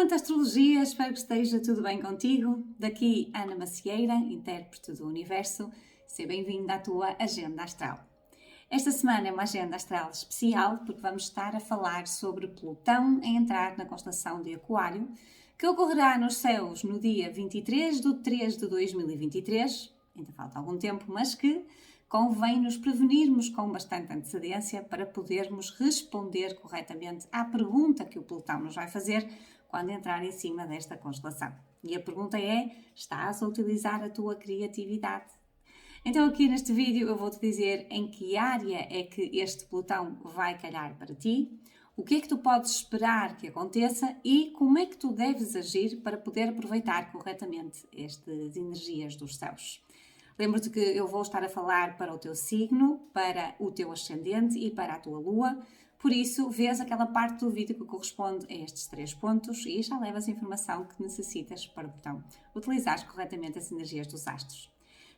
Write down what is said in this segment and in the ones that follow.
amante da astrologia, espero que esteja tudo bem contigo. Daqui Ana Macieira, intérprete do Universo. Seja bem-vinda à tua Agenda Astral. Esta semana é uma Agenda Astral especial porque vamos estar a falar sobre Plutão a entrar na constelação de Aquário, que ocorrerá nos céus no dia 23 de 3 de 2023, ainda falta algum tempo, mas que convém nos prevenirmos com bastante antecedência para podermos responder corretamente à pergunta que o Plutão nos vai fazer quando entrar em cima desta constelação. E a pergunta é: estás a utilizar a tua criatividade? Então aqui neste vídeo eu vou-te dizer em que área é que este Plutão vai calhar para ti, o que é que tu podes esperar que aconteça e como é que tu deves agir para poder aproveitar corretamente estas energias dos céus. Lembra-te que eu vou estar a falar para o teu signo, para o teu ascendente e para a tua lua. Por isso, vês aquela parte do vídeo que corresponde a estes 3 pontos e já levas a informação que necessitas para, então, utilizares corretamente as energias dos astros.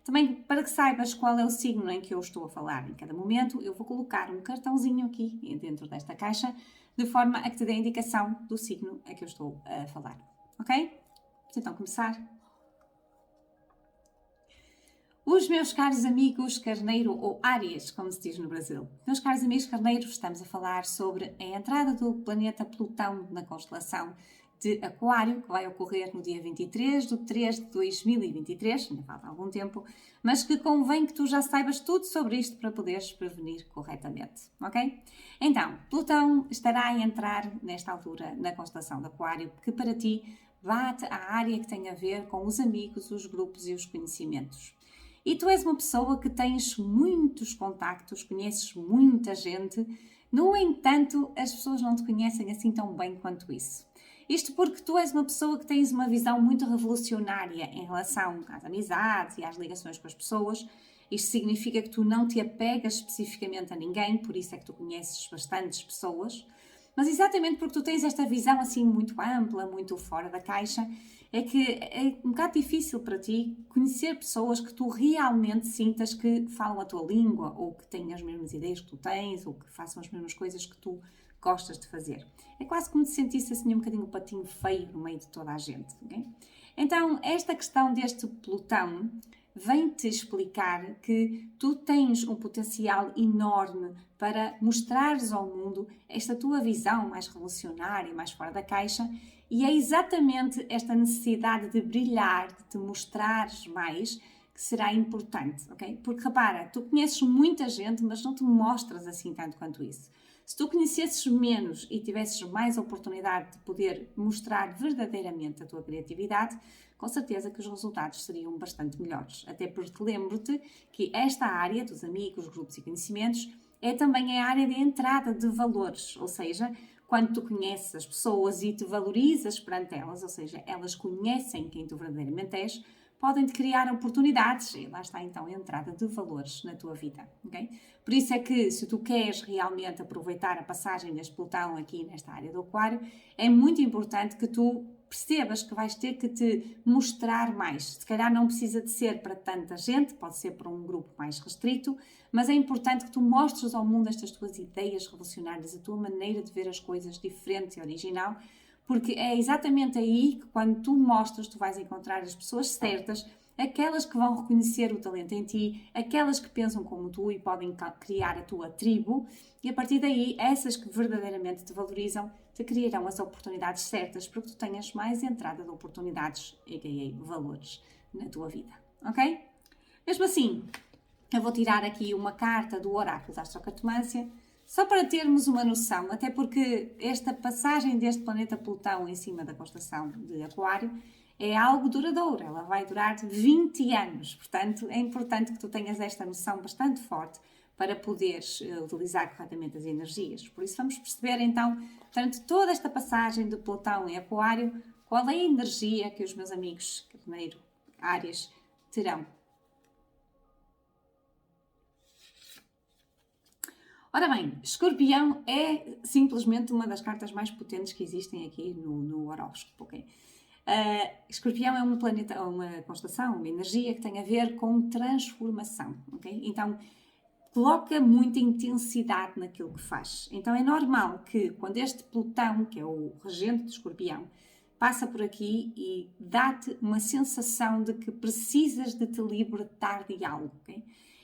Também, para que saibas qual é o signo em que eu estou a falar em cada momento, eu vou colocar um cartãozinho aqui dentro desta caixa, de forma a que te dê a indicação do signo a que eu estou a falar. Ok? Vamos então começar. Os meus caros amigos Carneiro ou Áries, como se diz no Brasil. Meus caros amigos Carneiros, estamos a falar sobre a entrada do planeta Plutão na constelação de Aquário, que vai ocorrer no dia 23 de 3 de 2023, ainda falta algum tempo, mas que convém que tu já saibas tudo sobre isto para poderes prevenir corretamente, ok? Então, Plutão estará a entrar nesta altura na constelação de Aquário, que para ti bate à área que tem a ver com os amigos, os grupos e os conhecimentos. E tu és uma pessoa que tens muitos contactos, conheces muita gente, no entanto, as pessoas não te conhecem assim tão bem quanto isso. Isto porque tu és uma pessoa que tens uma visão muito revolucionária em relação às amizades e às ligações com as pessoas. Isto significa que tu não te apegas especificamente a ninguém, por isso é que tu conheces bastantes pessoas. Mas exatamente porque tu tens esta visão assim muito ampla, muito fora da caixa, é que é um bocado difícil para ti conhecer pessoas que tu realmente sintas que falam a tua língua, ou que têm as mesmas ideias que tu tens, ou que façam as mesmas coisas que tu gostas de fazer. É quase como se sentisse assim um bocadinho o patinho feio no meio de toda a gente. Okay? Então, esta questão deste Plutão vem-te explicar que tu tens um potencial enorme para mostrares ao mundo esta tua visão mais revolucionária, mais fora da caixa, e é exatamente esta necessidade de brilhar, de te mostrares mais, que será importante, ok? Porque repara, tu conheces muita gente, mas não te mostras assim tanto quanto isso. Se tu conhecesses menos e tivesses mais oportunidade de poder mostrar verdadeiramente a tua criatividade, com certeza que os resultados seriam bastante melhores. Até porque lembro-te que esta área dos amigos, grupos e conhecimentos é também a área de entrada de valores, ou seja, quando tu conheces as pessoas e te valorizas perante elas, ou seja, elas conhecem quem tu verdadeiramente és, podem-te criar oportunidades e lá está então a entrada de valores na tua vida, ok? Por isso é que se tu queres realmente aproveitar a passagem deste Plutão aqui nesta área do Aquário, é muito importante que tu percebas que vais ter que te mostrar mais. Se calhar não precisa de ser para tanta gente, pode ser para um grupo mais restrito, mas é importante que tu mostres ao mundo estas tuas ideias revolucionárias, a tua maneira de ver as coisas diferente e original, porque é exatamente aí que quando tu mostras, tu vais encontrar as pessoas certas, aquelas que vão reconhecer o talento em ti, aquelas que pensam como tu e podem criar a tua tribo, e a partir daí, essas que verdadeiramente te valorizam, te criarão as oportunidades certas para que tu tenhas mais entrada de oportunidades, a.k.a. valores, na tua vida, ok? Mesmo assim, eu vou tirar aqui uma carta do Oráculo da Astrocartomância, só para termos uma noção, até porque esta passagem deste planeta Plutão em cima da constelação de Aquário é algo duradouro, ela vai durar 20 anos, portanto é importante que tu tenhas esta noção bastante forte para poderes utilizar corretamente as energias. Por isso vamos perceber então, durante toda esta passagem de Plutão em Aquário, qual é a energia que os meus amigos Carneiro, Áries, terão. Ora bem, Escorpião é simplesmente uma das cartas mais potentes que existem aqui no horóscopo, ok? Escorpião é um planeta, uma constelação, uma energia que tem a ver com transformação, ok? Então, coloca muita intensidade naquilo que faz. Então, é normal que quando este Plutão, que é o regente de Escorpião, passa por aqui e dá-te uma sensação de que precisas de te libertar de algo, ok?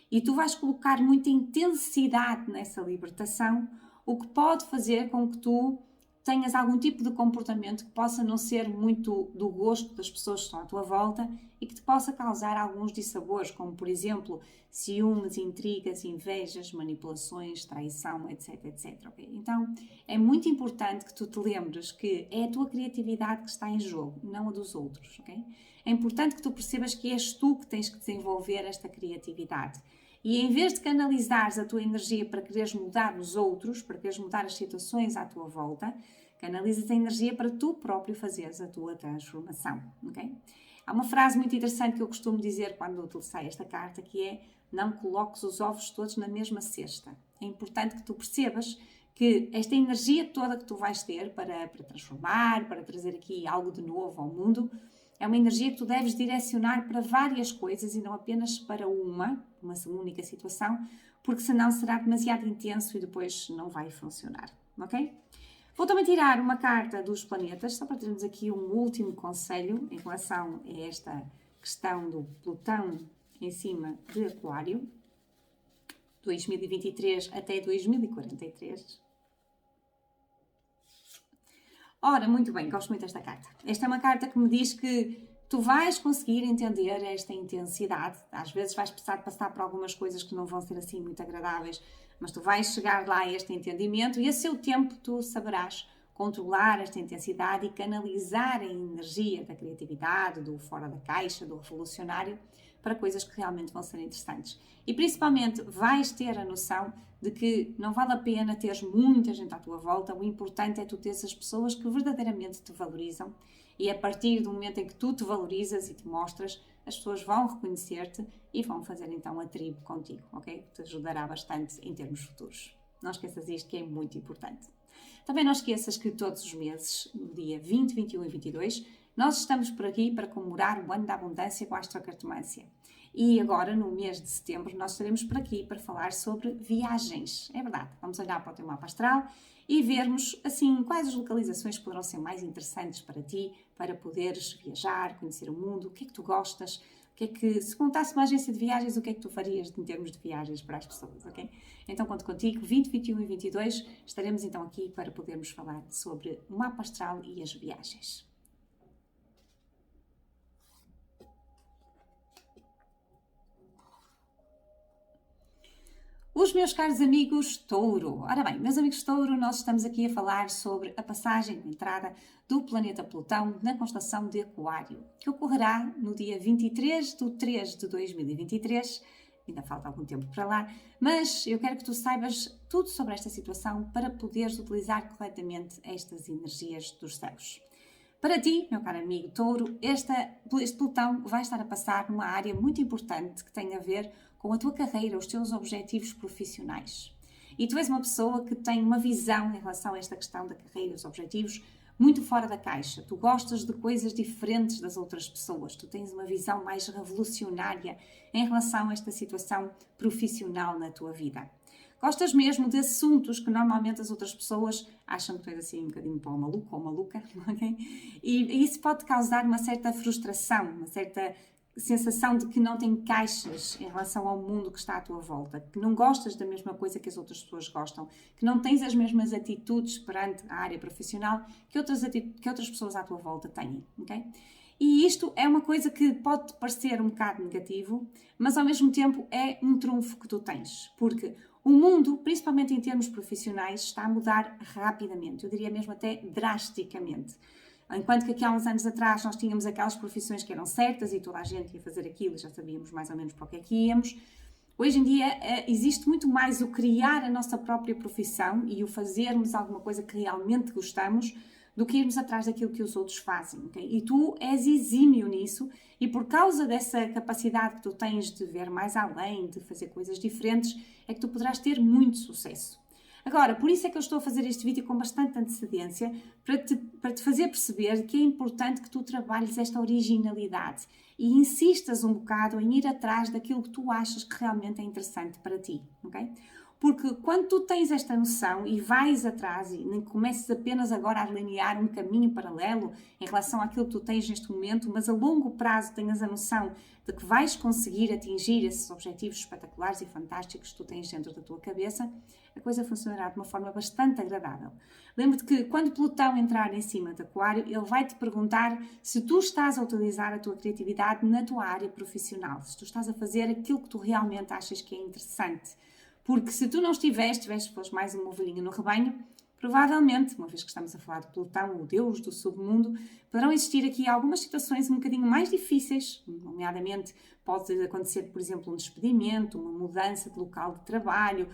E tu vais colocar muita intensidade nessa libertação, o que pode fazer com que tu tenhas algum tipo de comportamento que possa não ser muito do gosto das pessoas que estão à tua volta e que te possa causar alguns dissabores, como por exemplo ciúmes, intrigas, invejas, manipulações, traição, etc, etc. Okay? Então é muito importante que tu te lembres que é a tua criatividade que está em jogo, não a dos outros. Okay? É importante que tu percebas que és tu que tens que desenvolver esta criatividade. E em vez de canalizares a tua energia para quereres mudar os outros, para quereres mudar as situações à tua volta, canalizas a energia para tu próprio fazeres a tua transformação, ok? Há uma frase muito interessante que eu costumo dizer quando utilizei esta carta, que é: não coloques os ovos todos na mesma cesta. É importante que tu percebas que esta energia toda que tu vais ter para transformar, para trazer aqui algo de novo ao mundo, é uma energia que tu deves direcionar para várias coisas e não apenas para uma única situação, porque senão será demasiado intenso e depois não vai funcionar, ok? Vou também tirar uma carta dos planetas, só para termos aqui um último conselho em relação a esta questão do Plutão em cima de Aquário, 2023 até 2043. Ora, muito bem, gosto muito desta carta. Esta é uma carta que me diz que tu vais conseguir entender esta intensidade. Às vezes vais precisar de passar por algumas coisas que não vão ser assim muito agradáveis, mas tu vais chegar lá a este entendimento e a seu tempo tu saberás controlar esta intensidade e canalizar a energia da criatividade, do fora da caixa, do revolucionário, para coisas que realmente vão ser interessantes. E principalmente vais ter a noção de que não vale a pena teres muita gente à tua volta, o importante é tu teres as pessoas que verdadeiramente te valorizam e a partir do momento em que tu te valorizas e te mostras, as pessoas vão reconhecer-te e vão fazer então a tribo contigo, ok? Te ajudará bastante em termos futuros. Não esqueças isto que é muito importante. Também não esqueças que todos os meses, no dia 20, 21 e 22, nós estamos por aqui para comemorar o ano da abundância com a astrocartomância. E agora, no mês de setembro, nós estaremos por aqui para falar sobre viagens. É verdade, vamos olhar para o teu mapa astral e vermos, assim, quais as localizações poderão ser mais interessantes para ti, para poderes viajar, conhecer o mundo, o que é que tu gostas, o que é que, se montasse uma agência de viagens, o que é que tu farias em termos de viagens para as pessoas, ok? Então, conto contigo, 20, 21 e 22, estaremos então aqui para podermos falar sobre o mapa astral e as viagens. Os meus caros amigos Touro. Ora bem, meus amigos Touro, nós estamos aqui a falar sobre a passagem de entrada do planeta Plutão na constelação de Aquário, que ocorrerá no dia 23 de 3 de 2023. Ainda falta algum tempo para lá, mas eu quero que tu saibas tudo sobre esta situação para poderes utilizar corretamente estas energias dos céus. Para ti, meu caro amigo Touro, este Plutão vai estar a passar numa área muito importante que tem a ver com a tua carreira, os teus objetivos profissionais. E tu és uma pessoa que tem uma visão em relação a esta questão da carreira e os objetivos muito fora da caixa. Tu gostas de coisas diferentes das outras pessoas. Tu tens uma visão mais revolucionária em relação a esta situação profissional na tua vida. Gostas mesmo de assuntos que normalmente as outras pessoas acham que tu és assim um bocadinho para o maluco ou maluca, ok? E isso pode causar uma certa frustração, uma certa sensação de que não te encaixas em relação ao mundo que está à tua volta, que não gostas da mesma coisa que as outras pessoas gostam, que não tens as mesmas atitudes perante a área profissional que outras pessoas à tua volta têm, ok? E isto é uma coisa que pode parecer um bocado negativo, mas ao mesmo tempo é um trunfo que tu tens, porque o mundo, principalmente em termos profissionais, está a mudar rapidamente, eu diria mesmo até drasticamente. Enquanto que aqui há uns anos atrás nós tínhamos aquelas profissões que eram certas e toda a gente ia fazer aquilo e já sabíamos mais ou menos para o que é que íamos, hoje em dia existe muito mais o criar a nossa própria profissão e o fazermos alguma coisa que realmente gostamos do que irmos atrás daquilo que os outros fazem, okay? E tu és exímio nisso e por causa dessa capacidade que tu tens de ver mais além, de fazer coisas diferentes, é que tu poderás ter muito sucesso. Agora, por isso é que eu estou a fazer este vídeo com bastante antecedência, para te fazer perceber que é importante que tu trabalhes esta originalidade e insistas um bocado em ir atrás daquilo que tu achas que realmente é interessante para ti, ok? Porque quando tu tens esta noção e vais atrás e nem começas apenas agora a delinear um caminho paralelo em relação àquilo que tu tens neste momento, mas a longo prazo tenhas a noção de que vais conseguir atingir esses objetivos espetaculares e fantásticos que tu tens dentro da tua cabeça, a coisa funcionará de uma forma bastante agradável. Lembra-te que quando Plutão entrar em cima de Aquário, ele vai te perguntar se tu estás a utilizar a tua criatividade na tua área profissional, se tu estás a fazer aquilo que tu realmente achas que é interessante. Porque se tu não tiveste mais uma ovelhinha no rebanho, provavelmente, uma vez que estamos a falar de Plutão, o deus do submundo, poderão existir aqui algumas situações um bocadinho mais difíceis, nomeadamente pode acontecer, por exemplo, um despedimento, uma mudança de local de trabalho,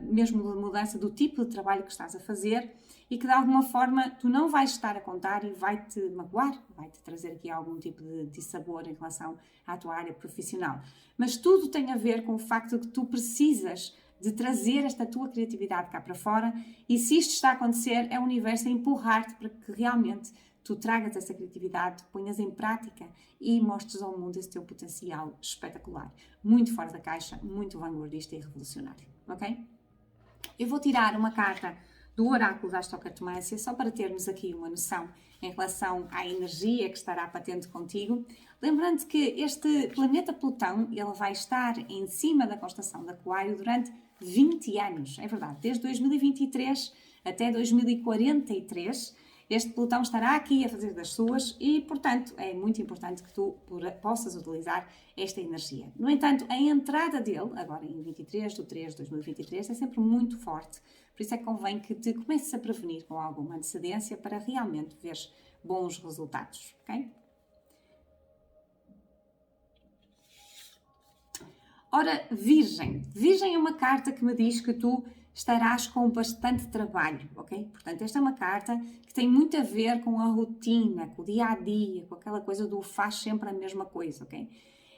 mesmo uma mudança do tipo de trabalho que estás a fazer e que de alguma forma tu não vais estar a contar e vai-te magoar, vai-te trazer aqui algum tipo de dissabor em relação à tua área profissional. Mas tudo tem a ver com o facto de que tu precisas de trazer esta tua criatividade cá para fora e se isto está a acontecer é o universo a empurrar-te para que realmente tu tragas essa criatividade, ponhas em prática e mostres ao mundo esse teu potencial espetacular. Muito fora da caixa, muito vanguardista e revolucionário, ok? Eu vou tirar uma carta do oráculo da Astrocartomância só para termos aqui uma noção em relação à energia que estará patente contigo. Lembrando que este planeta Plutão, ele vai estar em cima da constelação de Aquário durante 20 anos, é verdade, desde 2023 até 2043, este Plutão estará aqui a fazer das suas e, portanto, é muito importante que tu possas utilizar esta energia. No entanto, a entrada dele, agora em 23 de 3 de 2023, é sempre muito forte, por isso é que convém que te comeces a prevenir com alguma antecedência para realmente veres bons resultados, ok? Ora, Virgem. Virgem é uma carta que me diz que tu estarás com bastante trabalho, ok? Portanto, esta é uma carta que tem muito a ver com a rotina, com o dia-a-dia, com aquela coisa do faz sempre a mesma coisa, ok?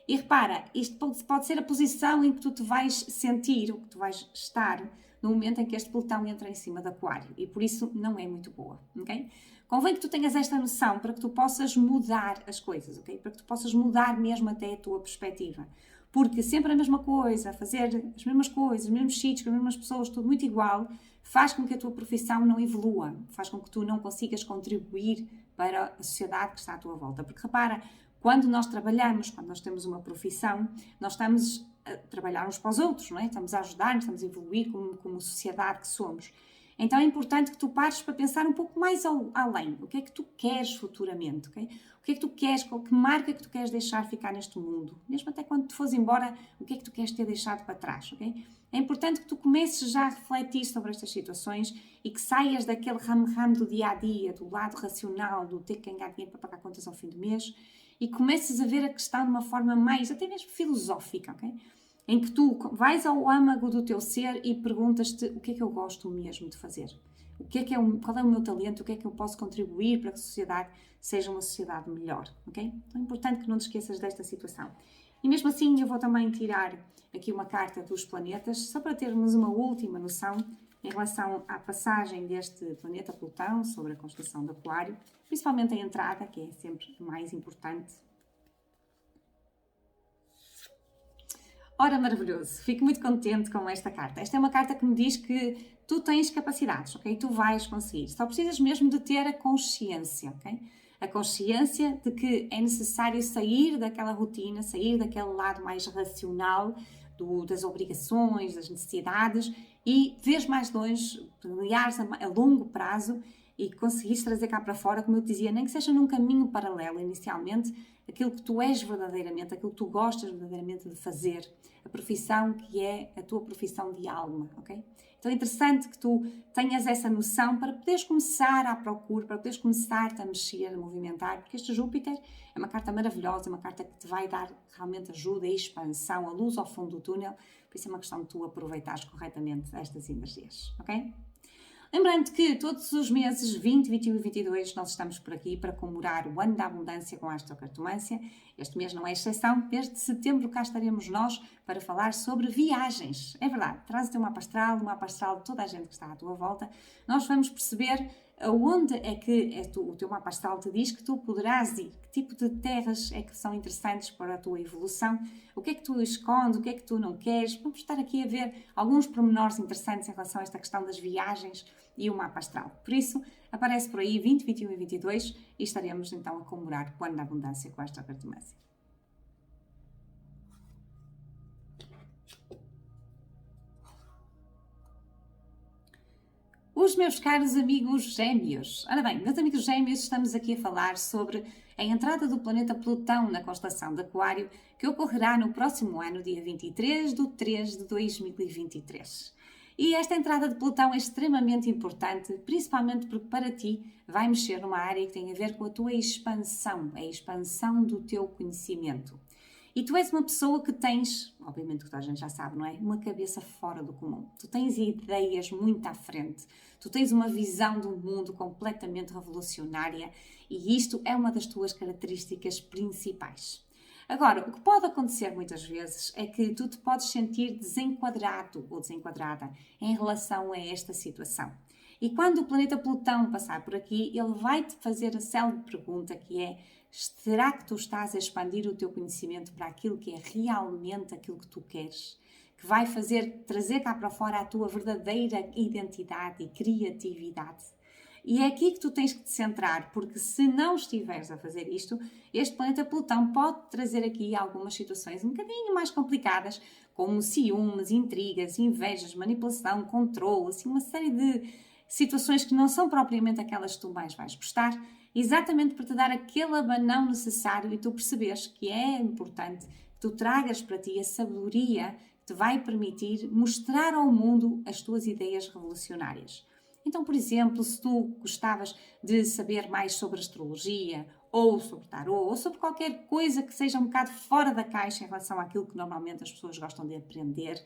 E repara, isto pode ser a posição em que tu te vais sentir, ou que tu vais estar no momento em que este Plutão entra em cima de Aquário, e por isso não é muito boa, ok? Convém que tu tenhas esta noção para que tu possas mudar as coisas, ok? Para que tu possas mudar mesmo até a tua perspectiva. Porque sempre a mesma coisa, fazer as mesmas coisas, os mesmos sítios, com as mesmas pessoas, tudo muito igual, faz com que a tua profissão não evolua, faz com que tu não consigas contribuir para a sociedade que está à tua volta. Porque repara, quando nós trabalhamos, quando nós temos uma profissão, nós estamos a trabalhar uns para os outros, não é? Estamos a ajudar-nos, estamos a evoluir como sociedade que somos. Então é importante que tu pares para pensar um pouco mais além. O que é que tu queres futuramente? Okay? O que é que tu queres? Que marca que tu queres deixar ficar neste mundo? Mesmo até quando tu fores embora, o que é que tu queres ter deixado para trás? Okay? É importante que tu comeces já a refletir sobre estas situações e que saias daquele ramo-ramo do dia-a-dia, do lado racional, do ter que ganhar dinheiro para pagar contas ao fim do mês e comeces a ver a questão de uma forma mais, até mesmo filosófica, ok? Em que tu vais ao âmago do teu ser e perguntas-te o que é que eu gosto mesmo de fazer, qual é o meu talento, o que é que eu posso contribuir para que a sociedade seja uma sociedade melhor, ok? Então é importante que não te esqueças desta situação. E mesmo assim eu vou também tirar aqui uma carta dos planetas, só para termos uma última noção em relação à passagem deste planeta Plutão sobre a constelação de Aquário, principalmente a entrada, que é sempre mais importante. Ora, maravilhoso! Fico muito contente com esta carta. Esta é uma carta que me diz que tu tens capacidades, ok? Tu vais conseguir. Só precisas mesmo de ter a consciência, ok? A consciência de que é necessário sair daquela rotina, sair daquele lado mais racional das obrigações, das necessidades e veres mais longe, olhares a longo prazo e conseguires trazer cá para fora, como eu te dizia, nem que seja num caminho paralelo inicialmente, aquilo que tu és verdadeiramente, aquilo que tu gostas verdadeiramente de fazer, a profissão que é a tua profissão de alma, ok? Então é interessante que tu tenhas essa noção para poderes começar à procura, para poderes começar-te a mexer, a movimentar, porque este Júpiter é uma carta maravilhosa, é uma carta que te vai dar realmente ajuda e expansão, a luz ao fundo do túnel, por isso é uma questão de tu aproveitares corretamente estas energias, ok? Lembrando que todos os meses 20, 21 e 22 nós estamos por aqui para comemorar o ano da abundância com a Astrocartomância. Este mês não é exceção, desde setembro cá estaremos nós para falar sobre viagens. É verdade, traz-te um mapa astral de toda a gente que está à tua volta. Nós vamos perceber aonde é que o teu mapa astral te diz que tu poderás ir, que tipo de terras é que são interessantes para a tua evolução, o que é que tu escondes, o que é que tu não queres. Vamos estar aqui a ver alguns pormenores interessantes em relação a esta questão das viagens e o mapa astral. Por isso, aparece por aí 20, 21 e 22 e estaremos então a comemorar o ano da abundância com esta cartomância. Os meus caros amigos gêmeos. Ora bem, meus amigos gêmeos, estamos aqui a falar sobre a entrada do planeta Plutão na constelação de Aquário, que ocorrerá no próximo ano, dia 23 de 3 de 2023. E esta entrada de Plutão é extremamente importante, principalmente porque para ti vai mexer numa área que tem a ver com a tua expansão, a expansão do teu conhecimento. E tu és uma pessoa que tens, obviamente que toda a gente já sabe, não é? Uma cabeça fora do comum. Tu tens ideias muito à frente. Tu tens uma visão do mundo completamente revolucionária e isto é uma das tuas características principais. Agora, o que pode acontecer muitas vezes é que tu te podes sentir desenquadrado ou desenquadrada em relação a esta situação. E quando o planeta Plutão passar por aqui, ele vai-te fazer a célebre pergunta que é: será que tu estás a expandir o teu conhecimento para aquilo que é realmente aquilo que tu queres? Que vai trazer cá para fora a tua verdadeira identidade e criatividade? E é aqui que tu tens que te centrar, porque se não estiveres a fazer isto, este planeta Plutão pode trazer aqui algumas situações um bocadinho mais complicadas, como ciúmes, intrigas, invejas, manipulação, controle, assim uma série de situações que não são propriamente aquelas que tu mais vais gostar, exatamente para te dar aquele abanão necessário e tu perceberes que é importante que tu tragas para ti a sabedoria que te vai permitir mostrar ao mundo as tuas ideias revolucionárias. Então, por exemplo, se tu gostavas de saber mais sobre astrologia, ou sobre tarô, ou sobre qualquer coisa que seja um bocado fora da caixa em relação àquilo que normalmente as pessoas gostam de aprender,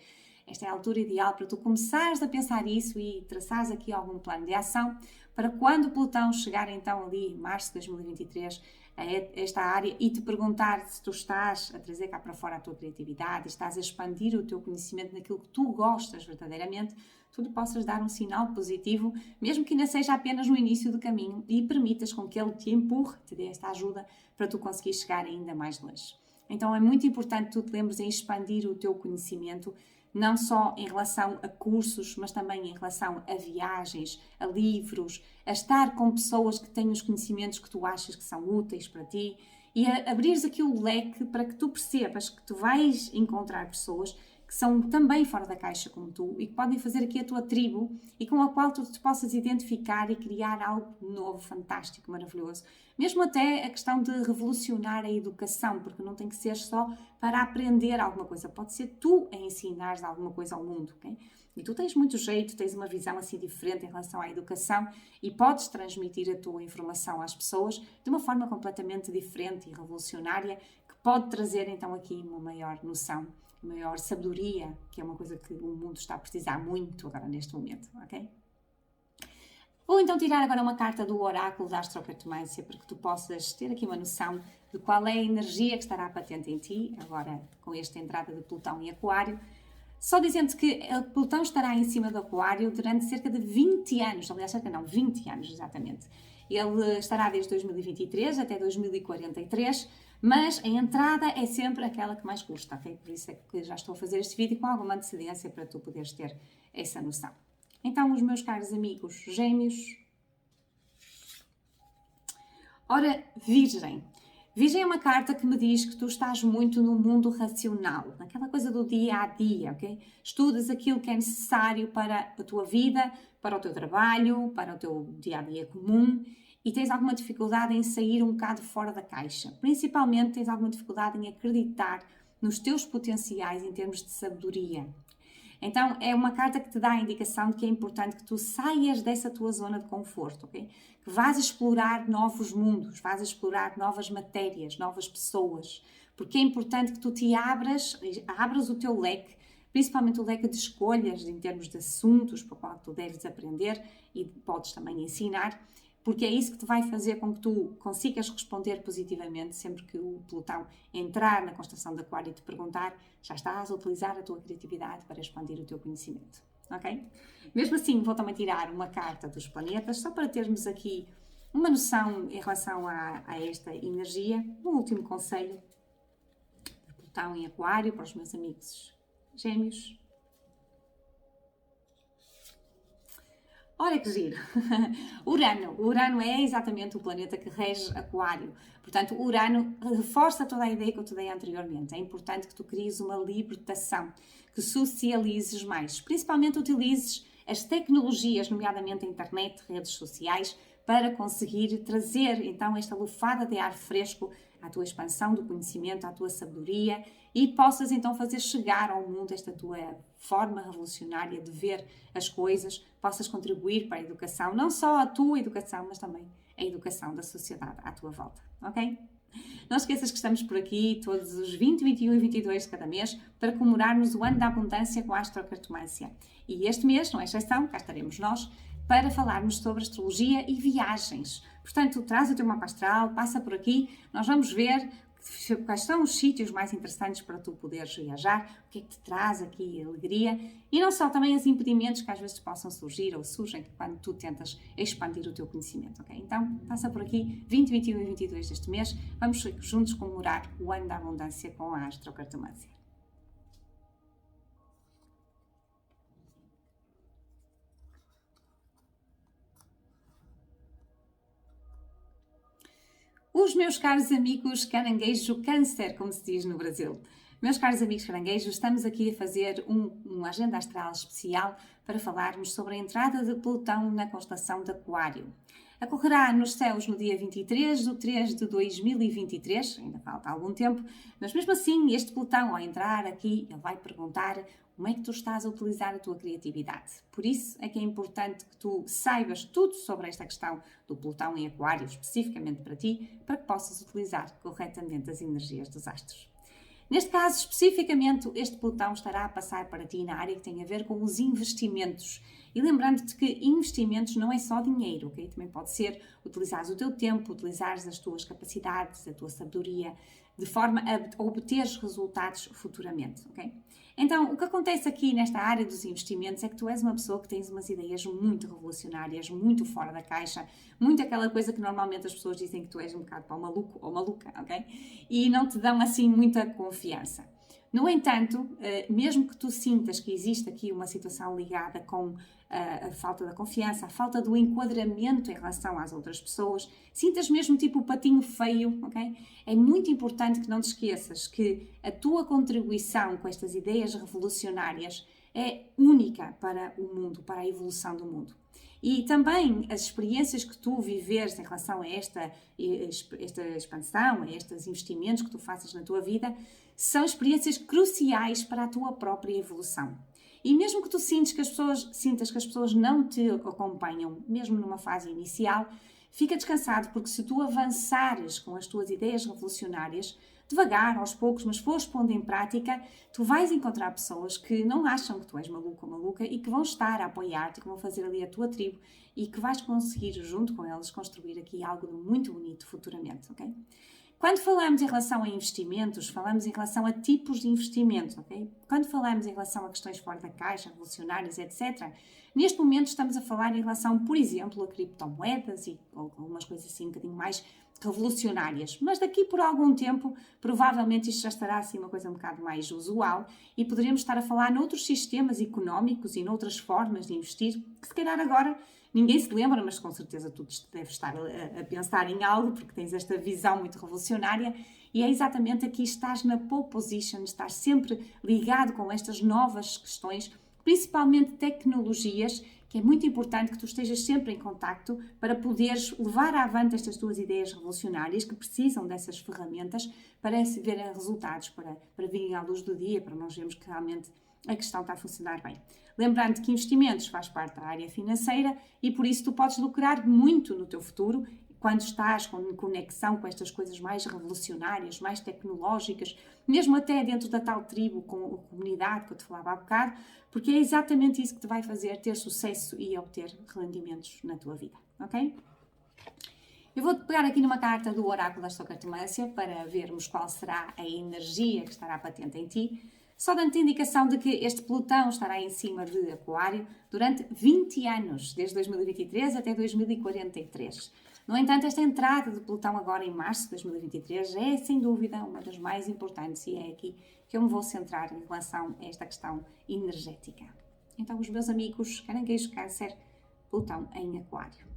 esta é a altura ideal para tu começares a pensar isso e traçares aqui algum plano de ação para quando Plutão chegar então ali em março de 2023 a esta área e te perguntar se tu estás a trazer cá para fora a tua criatividade, estás a expandir o teu conhecimento naquilo que tu gostas verdadeiramente, tu lhe possas dar um sinal positivo, mesmo que ainda seja apenas no início do caminho, e permitas com que ele te empurre, te dê esta ajuda para tu conseguir chegar ainda mais longe. Então é muito importante que tu te lembres em expandir o teu conhecimento, não só em relação a cursos, mas também em relação a viagens, a livros, a estar com pessoas que têm os conhecimentos que tu achas que são úteis para ti e a abrires aqui o leque para que tu percebas que tu vais encontrar pessoas que são também fora da caixa como tu e que podem fazer aqui a tua tribo e com a qual tu te possas identificar e criar algo novo, fantástico, maravilhoso. Mesmo até a questão de revolucionar a educação, porque não tem que ser só para aprender alguma coisa, pode ser tu a ensinares alguma coisa ao mundo, ok? E tu tens muito jeito, tens uma visão assim diferente em relação à educação e podes transmitir a tua informação às pessoas de uma forma completamente diferente e revolucionária que pode trazer então aqui uma maior noção, maior sabedoria, que é uma coisa que o mundo está a precisar muito agora neste momento, ok? Vou então tirar agora uma carta do oráculo da astrocartomância para que tu possas ter aqui uma noção de qual é a energia que estará patente em ti, agora com esta entrada de Plutão em Aquário. Só dizendo que Plutão estará em cima do Aquário durante cerca de 20 anos, aliás, 20 anos exatamente. Ele estará desde 2023 até 2043, mas a entrada é sempre aquela que mais custa, ok? Por isso é que já estou a fazer este vídeo com alguma antecedência para tu poderes ter essa noção. Então, os meus caros amigos gêmeos. Ora, Virgem. Virgem é uma carta que me diz que tu estás muito no mundo racional, naquela coisa do dia a dia, ok? Estudas aquilo que é necessário para a tua vida, para o teu trabalho, para o teu dia a dia comum e tens alguma dificuldade em sair um bocado fora da caixa. Principalmente tens alguma dificuldade em acreditar nos teus potenciais em termos de sabedoria. Então, é uma carta que te dá a indicação de que é importante que tu saias dessa tua zona de conforto, ok? Que vás explorar novos mundos, vás explorar novas matérias, novas pessoas, porque é importante que tu te abras o teu leque, principalmente o leque de escolhas em termos de assuntos para o qual tu deves aprender e podes também ensinar, porque é isso que te vai fazer com que tu consigas responder positivamente sempre que o Plutão entrar na constelação de Aquário e te perguntar, já estás a utilizar a tua criatividade para expandir o teu conhecimento. ok? Mesmo assim, vou também tirar uma carta dos planetas, só para termos aqui uma noção em relação a esta energia. Um último conselho de Plutão em Aquário para os meus amigos gêmeos. Olha que giro! Urano. Urano é exatamente o planeta que rege Aquário. Portanto, Urano reforça toda a ideia que eu te dei anteriormente. É importante que tu cries uma libertação, que socializes mais. Principalmente utilizes as tecnologias, nomeadamente a internet, redes sociais, para conseguir trazer então esta lufada de ar fresco à tua expansão do conhecimento, à tua sabedoria e possas então fazer chegar ao mundo esta tua forma revolucionária de ver as coisas, possas contribuir para a educação, não só a tua educação, mas também a educação da sociedade à tua volta, ok? Não esqueças que estamos por aqui todos os 20, 21 e 22 de cada mês para comemorarmos o ano da abundância com a astrocartomância. E este mês, não é exceção, cá estaremos nós, para falarmos sobre astrologia e viagens. Portanto, traz o teu mapa astral, passa por aqui, nós vamos ver quais são os sítios mais interessantes para tu poderes viajar, o que é que te traz aqui alegria e não só, também os impedimentos que às vezes possam surgir ou surgem quando tu tentas expandir o teu conhecimento, ok? Então, passa por aqui 20, 21 e 22 deste mês, vamos juntos comemorar o ano da abundância com a astrocartomância. Os meus caros amigos caranguejo câncer, como se diz no Brasil. Meus caros amigos caranguejos, estamos aqui a fazer uma agenda astral especial para falarmos sobre a entrada de Plutão na constelação de Aquário. Ocorrerá nos céus no dia 23 de 3 de 2023, ainda falta algum tempo, mas mesmo assim este Plutão ao entrar aqui, ele vai perguntar como é que tu estás a utilizar a tua criatividade. Por isso é que é importante que tu saibas tudo sobre esta questão do Plutão em Aquário, especificamente para ti, para que possas utilizar corretamente as energias dos astros. Neste caso, especificamente, este Plutão estará a passar para ti na área que tem a ver com os investimentos. E lembrando-te que investimentos não é só dinheiro, ok? Também pode ser utilizares o teu tempo, utilizares as tuas capacidades, a tua sabedoria, de forma a obteres resultados futuramente, ok? Então, o que acontece aqui nesta área dos investimentos é que tu és uma pessoa que tens umas ideias muito revolucionárias, muito fora da caixa, muito aquela coisa que normalmente as pessoas dizem que tu és um bocado para o maluco ou maluca, ok? E não te dão assim muita confiança. No entanto, mesmo que tu sintas que existe aqui uma situação ligada com a falta da confiança, a falta do enquadramento em relação às outras pessoas, sintas mesmo tipo o patinho feio, ok? É muito importante que não te esqueças que a tua contribuição com estas ideias revolucionárias é única para o mundo, para a evolução do mundo. E também as experiências que tu viveres em relação a esta expansão, a estes investimentos que tu faças na tua vida, são experiências cruciais para a tua própria evolução. E mesmo que tu sintas que as pessoas não te acompanham, mesmo numa fase inicial, fica descansado, porque se tu avançares com as tuas ideias revolucionárias, devagar, aos poucos, mas fores pondo em prática, tu vais encontrar pessoas que não acham que tu és maluco ou maluca e que vão estar a apoiar-te, que vão fazer ali a tua tribo e que vais conseguir, junto com eles, construir aqui algo de muito bonito futuramente, ok? Quando falamos em relação a investimentos, falamos em relação a tipos de investimentos, ok? Quando falamos em relação a questões fora da caixa, revolucionárias, etc., neste momento estamos a falar em relação, por exemplo, a criptomoedas e algumas coisas assim um bocadinho mais revolucionárias. Mas daqui por algum tempo, provavelmente isto já estará assim uma coisa um bocado mais usual e poderemos estar a falar noutros sistemas económicos e noutras formas de investir, que se calhar agora ninguém se lembra, mas com certeza tu deves estar a pensar em algo, porque tens esta visão muito revolucionária e é exatamente aqui, estás na pole position, estás sempre ligado com estas novas questões, principalmente tecnologias, que é muito importante que tu estejas sempre em contacto para poderes levar avante estas tuas ideias revolucionárias que precisam dessas ferramentas para se verem resultados, para virem à luz do dia, para nós vermos que realmente a questão está a funcionar bem. Lembrando que investimentos faz parte da área financeira e por isso tu podes lucrar muito no teu futuro quando estás com conexão com estas coisas mais revolucionárias, mais tecnológicas, mesmo até dentro da tal tribo, com a comunidade que eu te falava há bocado, porque é exatamente isso que te vai fazer ter sucesso e obter rendimentos na tua vida, ok? Eu vou-te pegar aqui numa carta do Oráculo da Astrocartomância para vermos qual será a energia que estará patente em ti. só dando-te indicação de que este Plutão estará em cima de Aquário durante 20 anos, desde 2023 até 2043. No entanto, esta entrada de Plutão agora em março de 2023 é, sem dúvida, uma das mais importantes e é aqui que eu me vou centrar em relação a esta questão energética. Então, os meus amigos, Caranguejo, Câncer, Plutão em Aquário.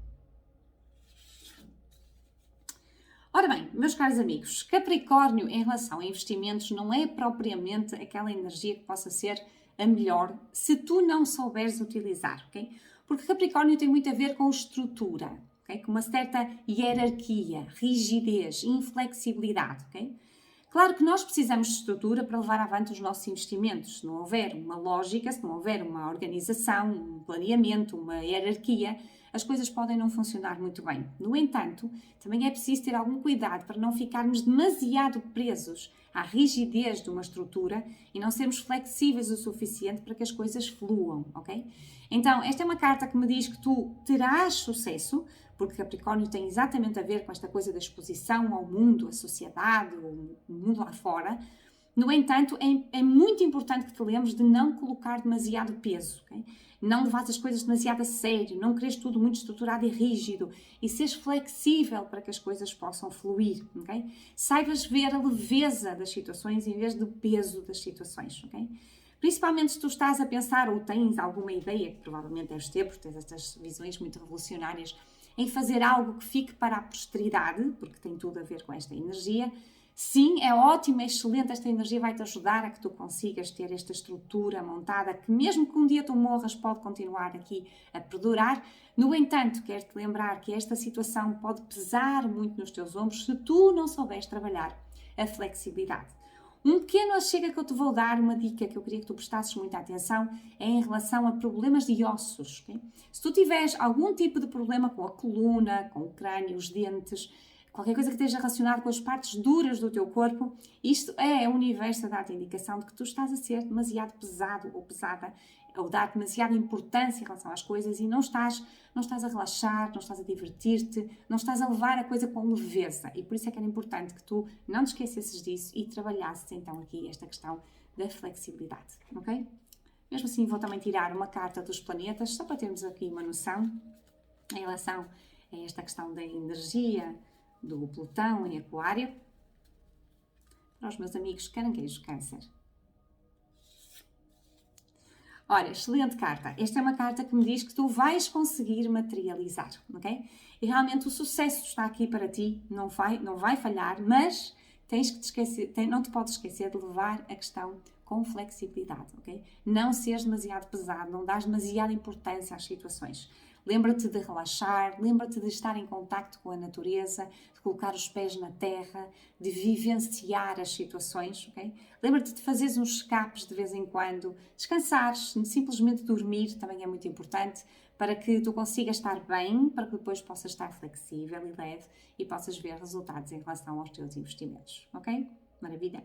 Ora bem, meus caros amigos, Capricórnio em relação a investimentos não é propriamente aquela energia que possa ser a melhor se tu não souberes utilizar, ok? Porque Capricórnio tem muito a ver com estrutura, ok? Com uma certa hierarquia, rigidez, inflexibilidade, ok? Claro que nós precisamos de estrutura para levar avante os nossos investimentos. Se não houver uma lógica, se não houver uma organização, um planeamento, uma hierarquia, as coisas podem não funcionar muito bem. No entanto, também é preciso ter algum cuidado para não ficarmos demasiado presos à rigidez de uma estrutura e não sermos flexíveis o suficiente para que as coisas fluam, ok? Então, esta é uma carta que me diz que tu terás sucesso, porque Capricórnio tem exatamente a ver com esta coisa da exposição ao mundo, à sociedade, o mundo lá fora. No entanto, é muito importante que te lembre de não colocar demasiado peso, okay? Não levar as coisas demasiado a sério, não queres tudo muito estruturado e rígido e seres flexível para que as coisas possam fluir, ok? Saibas ver a leveza das situações em vez do peso das situações, ok? Principalmente se tu estás a pensar ou tens alguma ideia, que provavelmente deves ter, porque tens estas visões muito revolucionárias, em fazer algo que fique para a posteridade, porque tem tudo a ver com esta energia. Sim, é ótimo, é excelente, esta energia vai-te ajudar a que tu consigas ter esta estrutura montada, que mesmo que um dia tu morras, pode continuar aqui a perdurar. No entanto, quero-te lembrar que esta situação pode pesar muito nos teus ombros se tu não souberes trabalhar a flexibilidade. Um pequeno chega que eu te vou dar, uma dica que eu queria que tu prestasses muita atenção, é em relação a problemas de ossos. Okay? Se tu tiveres algum tipo de problema com a coluna, com o crânio, os dentes, qualquer coisa que esteja relacionado com as partes duras do teu corpo, isto é o universo a dar-te a indicação de que tu estás a ser demasiado pesado ou pesada, ou dar demasiada importância em relação às coisas e não estás a relaxar, não estás a divertir-te, não estás a levar a coisa com leveza. E por isso é que era importante que tu não te esquecesses disso e trabalhasses então aqui esta questão da flexibilidade, ok? Mesmo assim vou também tirar uma carta dos planetas, só para termos aqui uma noção em relação a esta questão da energia do Plutão em Aquário. Para os meus amigos Caranguejo, Câncer. Ora, excelente carta. Esta é uma carta que me diz que tu vais conseguir materializar, ok? E realmente o sucesso está aqui para ti, não vai falhar, mas tens que te esquecer, não te podes esquecer de levar a questão com flexibilidade, ok? Não seres demasiado pesado, não dás demasiada importância às situações. Lembra-te de relaxar, lembra-te de estar em contacto com a natureza, de colocar os pés na terra, de vivenciar as situações, ok? Lembra-te de fazeres uns escapes de vez em quando, descansares, simplesmente dormir também é muito importante para que tu consigas estar bem, para que depois possas estar flexível e leve e possas ver resultados em relação aos teus investimentos, ok? Maravilha!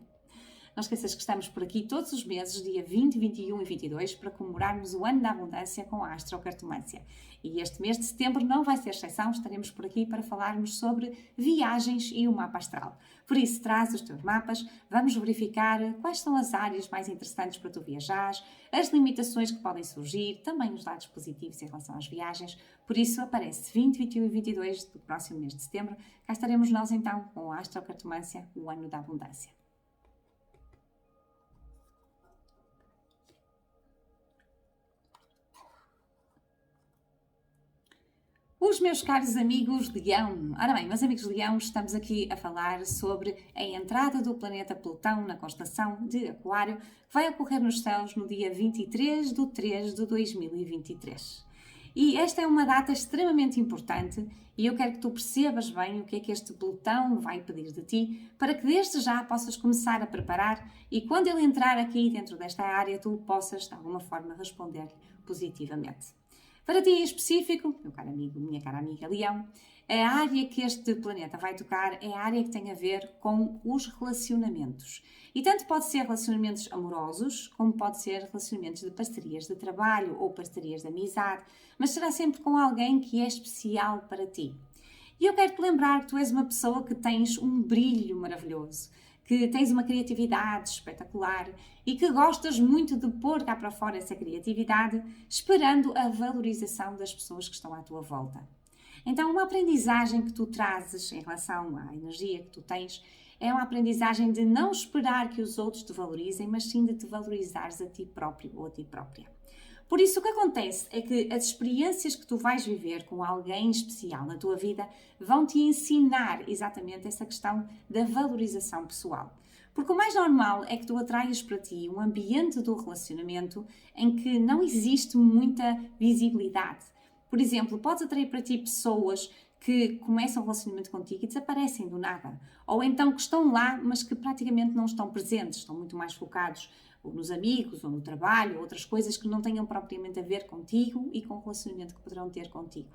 Não esqueças que estamos por aqui todos os meses, dia 20, 21 e 22, para comemorarmos o Ano da Abundância com a Astrocartomância. E este mês de setembro não vai ser exceção, estaremos por aqui para falarmos sobre viagens e o mapa astral. Por isso, traz os teus mapas, vamos verificar quais são as áreas mais interessantes para tu viajar, as limitações que podem surgir, também os dados positivos em relação às viagens. Por isso, aparece 20, 21 e 22 do próximo mês de setembro. Cá estaremos nós então com a Astrocartomância, o Ano da Abundância. Os meus caros amigos Leão. Ora bem, meus amigos Leão, estamos aqui a falar sobre a entrada do planeta Plutão na constelação de Aquário, que vai ocorrer nos céus no dia 23 de 3 de 2023. E esta é uma data extremamente importante e eu quero que tu percebas bem o que é que este Plutão vai pedir de ti, para que desde já possas começar a preparar e quando ele entrar aqui dentro desta área, tu possas de alguma forma responder positivamente. Para ti em específico, meu caro amigo, minha cara amiga Leão, a área que este planeta vai tocar é a área que tem a ver com os relacionamentos. E tanto pode ser relacionamentos amorosos, como pode ser relacionamentos de parcerias de trabalho ou parcerias de amizade, mas será sempre com alguém que é especial para ti. E eu quero te lembrar que tu és uma pessoa que tens um brilho maravilhoso, que tens uma criatividade espetacular e que gostas muito de pôr cá para fora essa criatividade, esperando a valorização das pessoas que estão à tua volta. Então, uma aprendizagem que tu trazes em relação à energia que tu tens é uma aprendizagem de não esperar que os outros te valorizem, mas sim de te valorizares a ti próprio ou a ti própria. Por isso, o que acontece é que as experiências que tu vais viver com alguém especial na tua vida vão te ensinar exatamente essa questão da valorização pessoal. Porque o mais normal é que tu atraias para ti um ambiente do relacionamento em que não existe muita visibilidade. Por exemplo, podes atrair para ti pessoas que começam o relacionamento contigo e desaparecem do nada. Ou então que estão lá, mas que praticamente não estão presentes, estão muito mais focados ou nos amigos, ou no trabalho, ou outras coisas que não tenham propriamente a ver contigo e com o relacionamento que poderão ter contigo.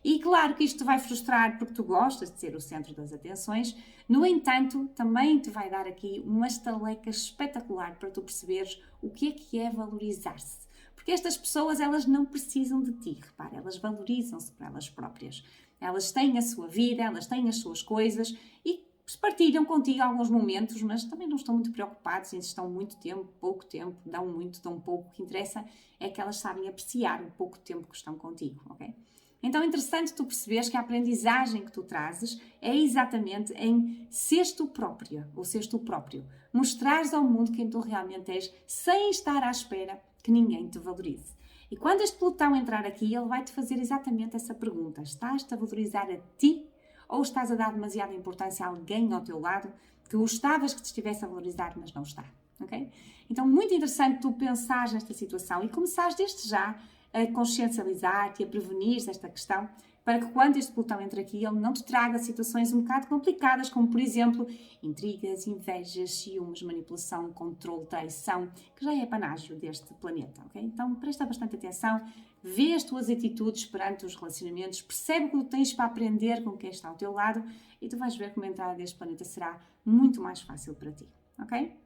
E claro que isto te vai frustrar porque tu gostas de ser o centro das atenções, no entanto, também te vai dar aqui uma estaleca espetacular para tu perceberes o que é valorizar-se. Porque estas pessoas, elas não precisam de ti, repara, elas valorizam-se por elas próprias. Elas têm a sua vida, elas têm as suas coisas e partilham contigo alguns momentos, mas também não estão muito preocupados se estão muito tempo, pouco tempo, dão muito, dão pouco. O que interessa é que elas sabem apreciar o pouco tempo que estão contigo, ok? Então é interessante tu perceberes que a aprendizagem que tu trazes é exatamente em seres tu própria, ou seres tu próprio. Mostrares ao mundo quem tu realmente és, sem estar à espera que ninguém te valorize. E quando este Plutão entrar aqui, ele vai-te fazer exatamente essa pergunta. Estás-te a valorizar a ti ou estás a dar demasiada importância a alguém ao teu lado que gostavas que te estivesse a valorizar, mas não está? Okay? Então, muito interessante tu pensares nesta situação e começares desde já a consciencializar-te e a prevenir esta questão para que quando este Plutão entre aqui, ele não te traga situações um bocado complicadas, como por exemplo, intrigas, invejas, ciúmes, manipulação, controle, traição, que já é panágio deste planeta, ok? Então presta bastante atenção, vê as tuas atitudes perante os relacionamentos, percebe o que tu tens para aprender com quem está ao teu lado e tu vais ver como a entrada deste planeta será muito mais fácil para ti, ok?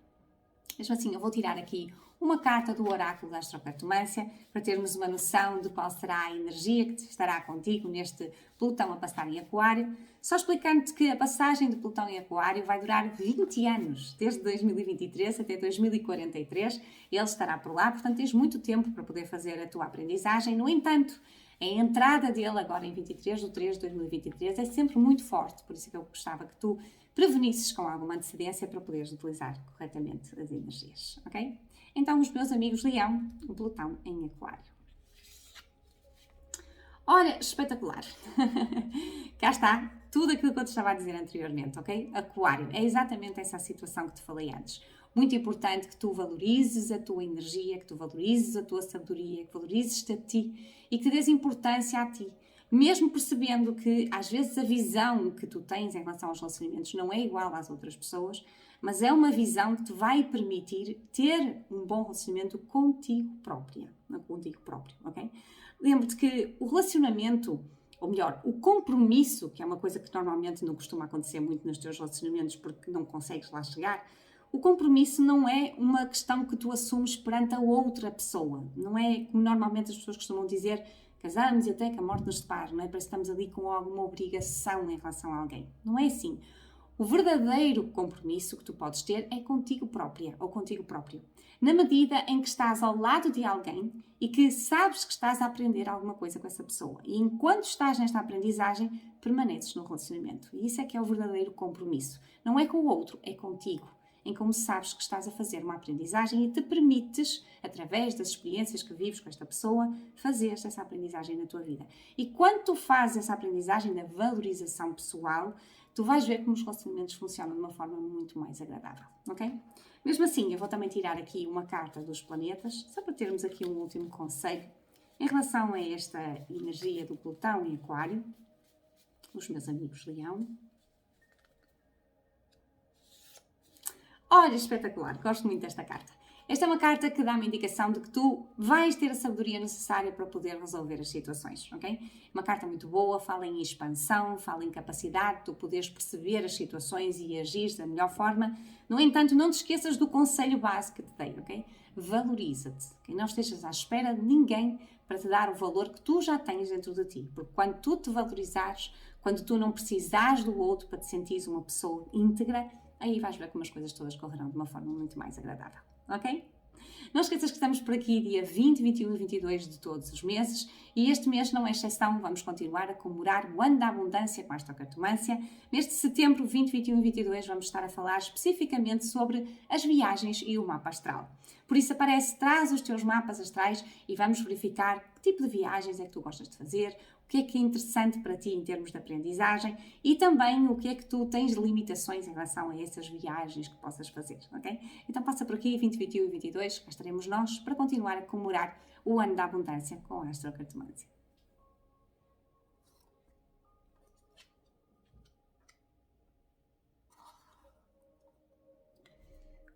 Mesmo assim, eu vou tirar aqui uma carta do oráculo da astrocartomância para termos uma noção de qual será a energia que estará contigo neste Plutão a passar em Aquário. Só explicando-te que a passagem de Plutão em Aquário vai durar 20 anos, desde 2023 até 2043. Ele estará por lá, portanto tens muito tempo para poder fazer a tua aprendizagem. No entanto, a entrada dele agora em 23 de 3 de 2023 é sempre muito forte, por isso é que eu gostava que tu prevenisses com alguma antecedência para poderes utilizar corretamente as energias, ok? Então, os meus amigos Leão, o Plutão em Aquário. Ora, espetacular! Cá está tudo aquilo que eu te estava a dizer anteriormente, ok? Aquário, é exatamente essa situação que te falei antes. Muito importante que tu valorizes a tua energia, que tu valorizes a tua sabedoria, que valorizes-te a ti e que te dês importância a ti. Mesmo percebendo que às vezes a visão que tu tens em relação aos relacionamentos não é igual às outras pessoas, mas é uma visão que te vai permitir ter um bom relacionamento contigo própria, contigo próprio, ok? Lembra-te que o relacionamento, ou melhor, o compromisso, que é uma coisa que normalmente não costuma acontecer muito nos teus relacionamentos porque não consegues lá chegar, o compromisso não é uma questão que tu assumes perante a outra pessoa. Não é como normalmente as pessoas costumam dizer, casamos e até que a morte nos separe, não é? Parece que estamos ali com alguma obrigação em relação a alguém. Não é assim. O verdadeiro compromisso que tu podes ter é contigo própria ou contigo próprio. Na medida em que estás ao lado de alguém e que sabes que estás a aprender alguma coisa com essa pessoa. E enquanto estás nesta aprendizagem, permaneces no relacionamento. E isso é que é o verdadeiro compromisso. Não é com o outro, é contigo. Em como sabes que estás a fazer uma aprendizagem e te permites, através das experiências que vives com esta pessoa, fazer essa aprendizagem na tua vida. E quando tu fazes essa aprendizagem da valorização pessoal, tu vais ver como os relacionamentos funcionam de uma forma muito mais agradável, ok? Mesmo assim, eu vou também tirar aqui uma carta dos planetas, só para termos aqui um último conselho em relação a esta energia do Plutão em Aquário, os meus amigos Leão. Olha, espetacular, gosto muito desta carta. Esta é uma carta que dá uma indicação de que tu vais ter a sabedoria necessária para poder resolver as situações, ok? Uma carta muito boa, fala em expansão, fala em capacidade de tu poderes perceber as situações e agir da melhor forma. No entanto, não te esqueças do conselho básico que te dei, ok? Valoriza-te, que não estejas à espera de ninguém para te dar o valor que tu já tens dentro de ti. Porque quando tu te valorizares, quando tu não precisares do outro para te sentires uma pessoa íntegra, aí vais ver como as coisas todas correrão de uma forma muito mais agradável, ok? Não esqueças que estamos por aqui dia 20, 21 e 22 de todos os meses e este mês não é exceção, vamos continuar a comemorar o ano da abundância com a astrocartomância. Neste setembro 20, 21 e 22 vamos estar a falar especificamente sobre as viagens e o mapa astral. Por isso traz os teus mapas astrais e vamos verificar que tipo de viagens é que tu gostas de fazer, o que é interessante para ti em termos de aprendizagem e também o que é que tu tens de limitações em relação a essas viagens que possas fazer, ok? Então passa por aqui 20, 21 e 22, cá estaremos nós para continuar a comemorar o ano da abundância com a astrocartomância.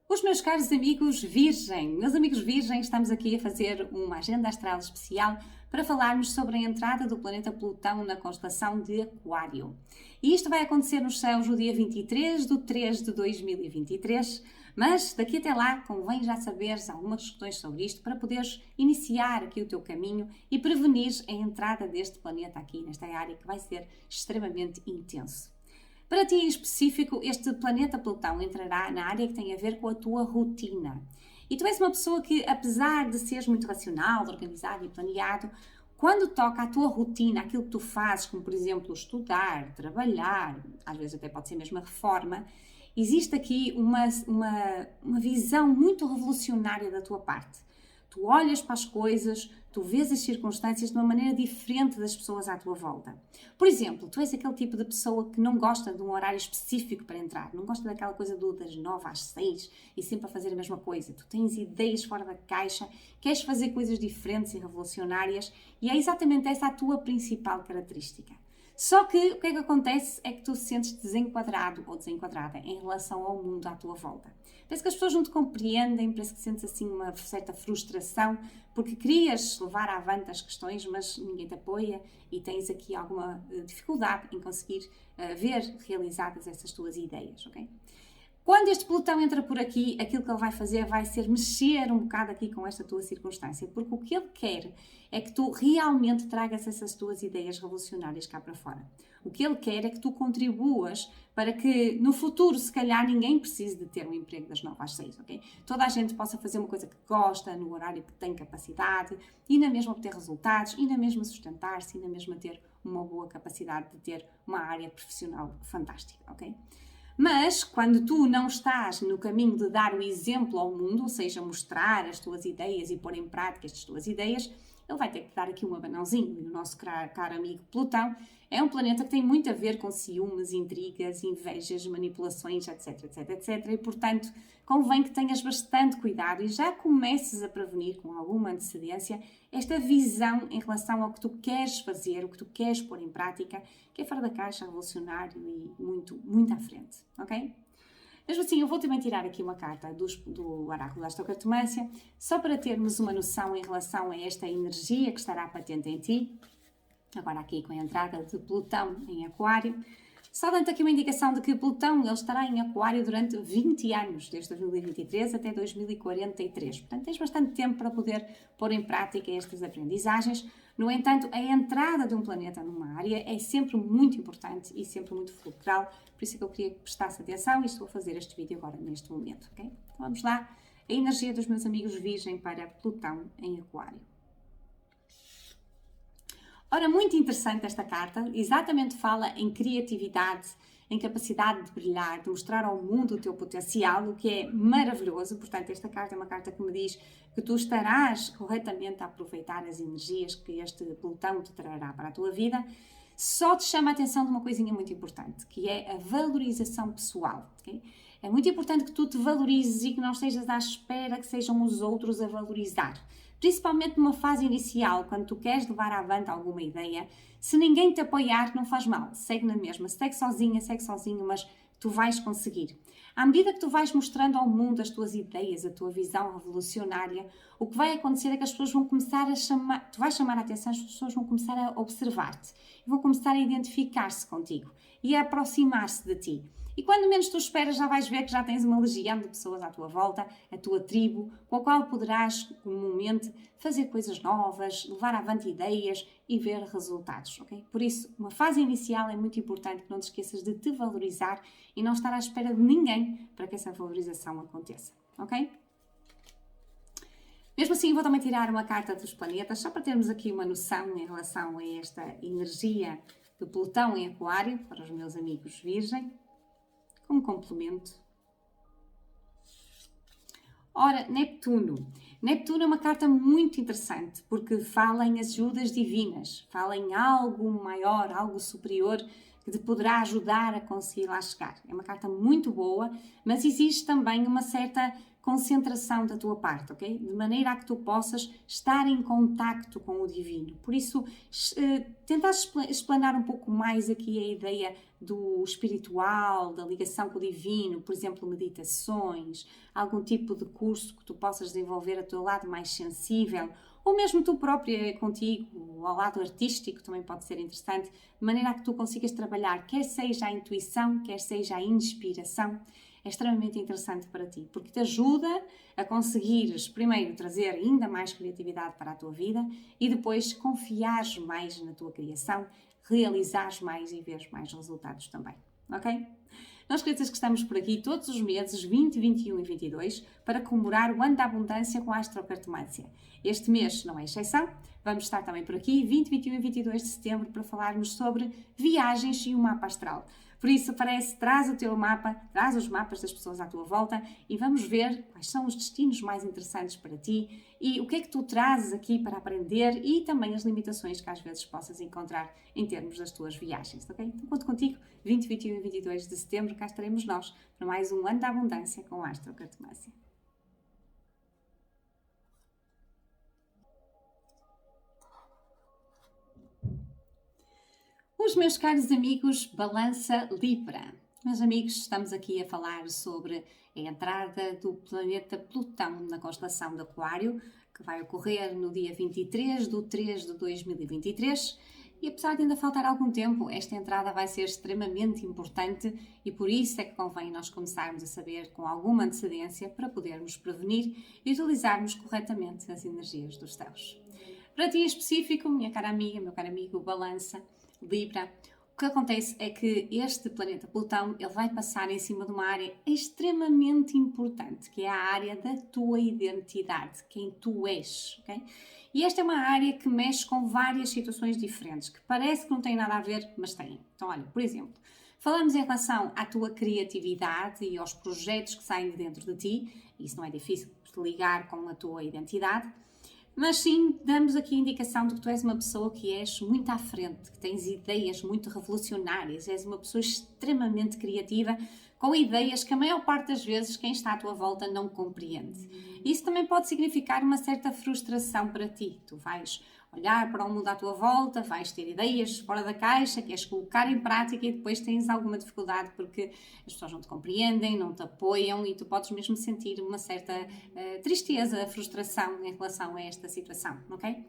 Os meus caros amigos Virgem, meus amigos Virgem, estamos aqui a fazer uma agenda astral especial para falarmos sobre a entrada do planeta Plutão na constelação de Aquário. E isto vai acontecer nos céus no dia 23 de 3 de 2023, mas daqui até lá convém já saberes algumas questões sobre isto para poderes iniciar aqui o teu caminho e prevenir a entrada deste planeta aqui nesta área que vai ser extremamente intenso. Para ti em específico, este planeta Plutão entrará na área que tem a ver com a tua rotina. E tu és uma pessoa que, apesar de seres muito racional, organizado e planeado, quando toca à tua rotina, aquilo que tu fazes, como por exemplo estudar, trabalhar, às vezes até pode ser mesmo a reforma, existe aqui uma visão muito revolucionária da tua parte. Tu olhas para as coisas, tu vês as circunstâncias de uma maneira diferente das pessoas à tua volta. Por exemplo, tu és aquele tipo de pessoa que não gosta de um horário específico para entrar, não gosta daquela coisa das 9 às 6 e sempre a fazer a mesma coisa. Tu tens ideias fora da caixa, queres fazer coisas diferentes e revolucionárias e é exatamente essa a tua principal característica. Só que o que é que acontece é que tu te sentes desenquadrado ou desenquadrada em relação ao mundo à tua volta. Parece que as pessoas não te compreendem, parece que sentes assim uma certa frustração, porque querias levar avante as questões, mas ninguém te apoia e tens aqui alguma dificuldade em conseguir ver realizadas essas tuas ideias, ok? Quando este Plutão entra por aqui, aquilo que ele vai fazer vai ser mexer um bocado aqui com esta tua circunstância, porque o que ele quer é que tu realmente tragas essas tuas ideias revolucionárias cá para fora. O que ele quer é que tu contribuas para que no futuro, se calhar, ninguém precise de ter um emprego das 9 às 6, ok? Toda a gente possa fazer uma coisa que gosta, no horário que tem capacidade, e na mesma obter resultados, e na mesma sustentar-se, e na mesma ter uma boa capacidade de ter uma área profissional fantástica, ok? Mas, quando tu não estás no caminho de dar o exemplo ao mundo, ou seja, mostrar as tuas ideias e pôr em prática estas tuas ideias, ele vai ter que dar aqui um abanãozinho. E o nosso caro amigo Plutão é um planeta que tem muito a ver com ciúmes, intrigas, invejas, manipulações, etc, etc, etc. E, portanto, convém que tenhas bastante cuidado e já comeces a prevenir com alguma antecedência esta visão em relação ao que tu queres fazer, o que tu queres pôr em prática, que é fora da caixa, revolucionário e muito à frente, ok? Mesmo assim, eu vou também tirar aqui uma carta do oráculo da astrocartomância, só para termos uma noção em relação a esta energia que estará patente em ti, agora aqui com a entrada de Plutão em Aquário. Só dando aqui uma indicação de que Plutão ele estará em Aquário durante 20 anos, desde 2023 até 2043. Portanto, tens bastante tempo para poder pôr em prática estas aprendizagens. No entanto, a entrada de um planeta numa área é sempre muito importante e sempre muito fulcral. Por isso é que eu queria que prestasse atenção e estou a fazer este vídeo agora, neste momento. Okay? Então vamos lá. A energia dos meus amigos Virgem para Plutão em Aquário. Ora, muito interessante esta carta, exatamente fala em criatividade, em capacidade de brilhar, de mostrar ao mundo o teu potencial, o que é maravilhoso. Portanto, esta carta é uma carta que me diz que tu estarás corretamente a aproveitar as energias que este Plutão te trará para a tua vida. Só te chama a atenção de uma coisinha muito importante, que é a valorização pessoal. Okay? É muito importante que tu te valorizes e que não estejas à espera que sejam os outros a valorizar. Principalmente numa fase inicial, quando tu queres levar avante alguma ideia, se ninguém te apoiar, não faz mal, segue na mesma, segue sozinho, mas tu vais conseguir. À medida que tu vais mostrando ao mundo as tuas ideias, a tua visão revolucionária, o que vai acontecer é que as pessoas vão começar a chamar, tu vais chamar a atenção, as pessoas vão começar a observar-te, vão começar a identificar-se contigo e a aproximar-se de ti. E quando menos tu esperas, já vais ver que já tens uma legião de pessoas à tua volta, a tua tribo, com a qual poderás comumente fazer coisas novas, levar avante ideias e ver resultados, ok? Por isso, uma fase inicial é muito importante que não te esqueças de te valorizar e não estar à espera de ninguém para que essa valorização aconteça, ok? Mesmo assim, vou também tirar uma carta dos planetas, só para termos aqui uma noção em relação a esta energia de Plutão em Aquário, para os meus amigos Virgem, como complemento. Ora, Neptuno. Neptuno é uma carta muito interessante, porque fala em ajudas divinas, fala em algo maior, algo superior, que te poderá ajudar a conseguir lá chegar. É uma carta muito boa, mas existe também uma certa concentração da tua parte, ok? De maneira a que tu possas estar em contacto com o divino. Por isso, tentar explanar um pouco mais aqui a ideia do espiritual, da ligação com o divino, por exemplo, meditações, algum tipo de curso que tu possas desenvolver a teu lado mais sensível, ou mesmo tu própria contigo, ao lado artístico também pode ser interessante, de maneira a que tu consigas trabalhar, quer seja a intuição, quer seja a inspiração, é extremamente interessante para ti, porque te ajuda a conseguires, primeiro, trazer ainda mais criatividade para a tua vida e depois confiares mais na tua criação, realizares mais e veres mais resultados também, ok? Não esqueças que estamos por aqui todos os meses 20, 21 e 22 para comemorar o ano da abundância com a astrocartomância. Este mês não é exceção, vamos estar também por aqui 20, 21 e 22 de setembro para falarmos sobre viagens e o mapa astral. Por isso, traz o teu mapa, traz os mapas das pessoas à tua volta e vamos ver quais são os destinos mais interessantes para ti e o que é que tu trazes aqui para aprender e também as limitações que às vezes possas encontrar em termos das tuas viagens, ok? Então, conto contigo, 20, 21 e 22 de setembro, cá estaremos nós para mais um ano da abundância com a astrocartomância. Os meus caros amigos Balança Libra. Meus amigos, estamos aqui a falar sobre a entrada do planeta Plutão na constelação de Aquário, que vai ocorrer no dia 23 de 3 de 2023. E apesar de ainda faltar algum tempo, esta entrada vai ser extremamente importante e por isso é que convém nós começarmos a saber com alguma antecedência para podermos prevenir e utilizarmos corretamente as energias dos céus. Para ti em específico, minha cara amiga, meu caro amigo Balança Libra, o que acontece é que este planeta Plutão ele vai passar em cima de uma área extremamente importante, que é a área da tua identidade, quem tu és, ok? E esta é uma área que mexe com várias situações diferentes, que parece que não tem nada a ver, mas tem. Então, olha, por exemplo, falamos em relação à tua criatividade e aos projetos que saem de dentro de ti, isso não é difícil de ligar com a tua identidade, mas sim, damos aqui a indicação de que tu és uma pessoa que és muito à frente, que tens ideias muito revolucionárias, és uma pessoa extremamente criativa, com ideias que a maior parte das vezes quem está à tua volta não compreende. Isso também pode significar uma certa frustração para ti. Tu vais olhar para o mundo à tua volta, vais ter ideias fora da caixa, queres colocar em prática e depois tens alguma dificuldade porque as pessoas não te compreendem, não te apoiam e tu podes mesmo sentir uma certa tristeza, frustração em relação a esta situação, ok?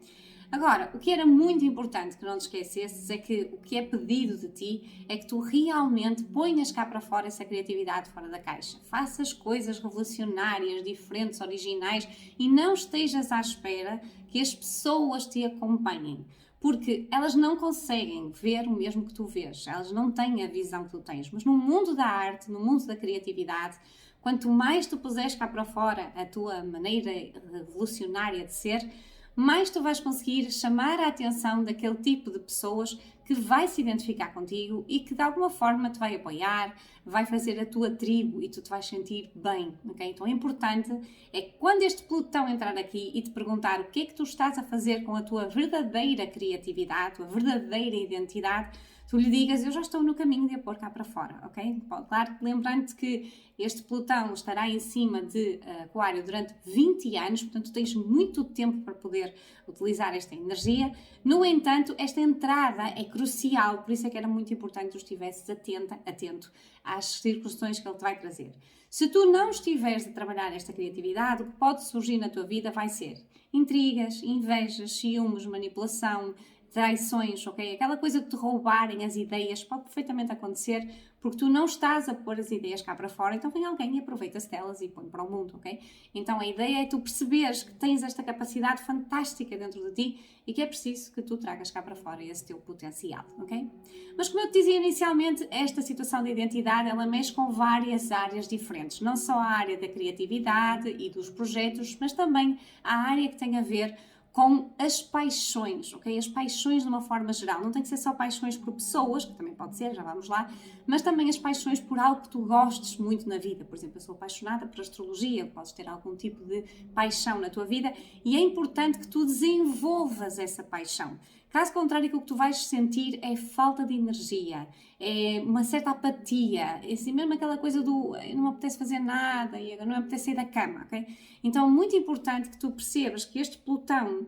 Agora, o que era muito importante que não te esquecesses é que o que é pedido de ti é que tu realmente ponhas cá para fora essa criatividade fora da caixa. Faças coisas revolucionárias, diferentes, originais e não estejas à espera que as pessoas te acompanhem. Porque elas não conseguem ver o mesmo que tu vês, elas não têm a visão que tu tens. Mas no mundo da arte, no mundo da criatividade, quanto mais tu puseres cá para fora a tua maneira revolucionária de ser, mais tu vais conseguir chamar a atenção daquele tipo de pessoas que vai se identificar contigo e que de alguma forma te vai apoiar, vai fazer a tua tribo e tu te vais sentir bem, ok? Então o importante é que quando este Plutão entrar aqui e te perguntar o que é que tu estás a fazer com a tua verdadeira criatividade, a tua verdadeira identidade, tu lhe digas, eu já estou no caminho de a pôr cá para fora, ok? Claro, lembrando que este Plutão estará em cima de Aquário durante 20 anos, portanto tens muito tempo para poder utilizar esta energia. No entanto, esta entrada é crucial, por isso é que era muito importante que tu estivesses atento às circunstâncias que ele te vai trazer. Se tu não estiveres a trabalhar esta criatividade, o que pode surgir na tua vida vai ser intrigas, invejas, ciúmes, manipulação, traições, ok? Aquela coisa de te roubarem as ideias pode perfeitamente acontecer porque tu não estás a pôr as ideias cá para fora, então vem alguém e aproveita-se delas e põe para o mundo, ok? Então a ideia é tu perceberes que tens esta capacidade fantástica dentro de ti e que é preciso que tu tragas cá para fora esse teu potencial, ok? Mas como eu te dizia inicialmente, esta situação de identidade, ela mexe com várias áreas diferentes, não só a área da criatividade e dos projetos, mas também a área que tem a ver com as paixões, ok? As paixões de uma forma geral. Não tem que ser só paixões por pessoas, que também pode ser, já vamos lá, mas também as paixões por algo que tu gostes muito na vida. Por exemplo, eu sou apaixonada por astrologia, podes ter algum tipo de paixão na tua vida e é importante que tu desenvolvas essa paixão. Caso contrário, o que tu vais sentir é falta de energia, é uma certa apatia, é assim mesmo aquela coisa do não me apetece fazer nada e não me apetece sair da cama, ok? Então é muito importante que tu percebas que este Plutão,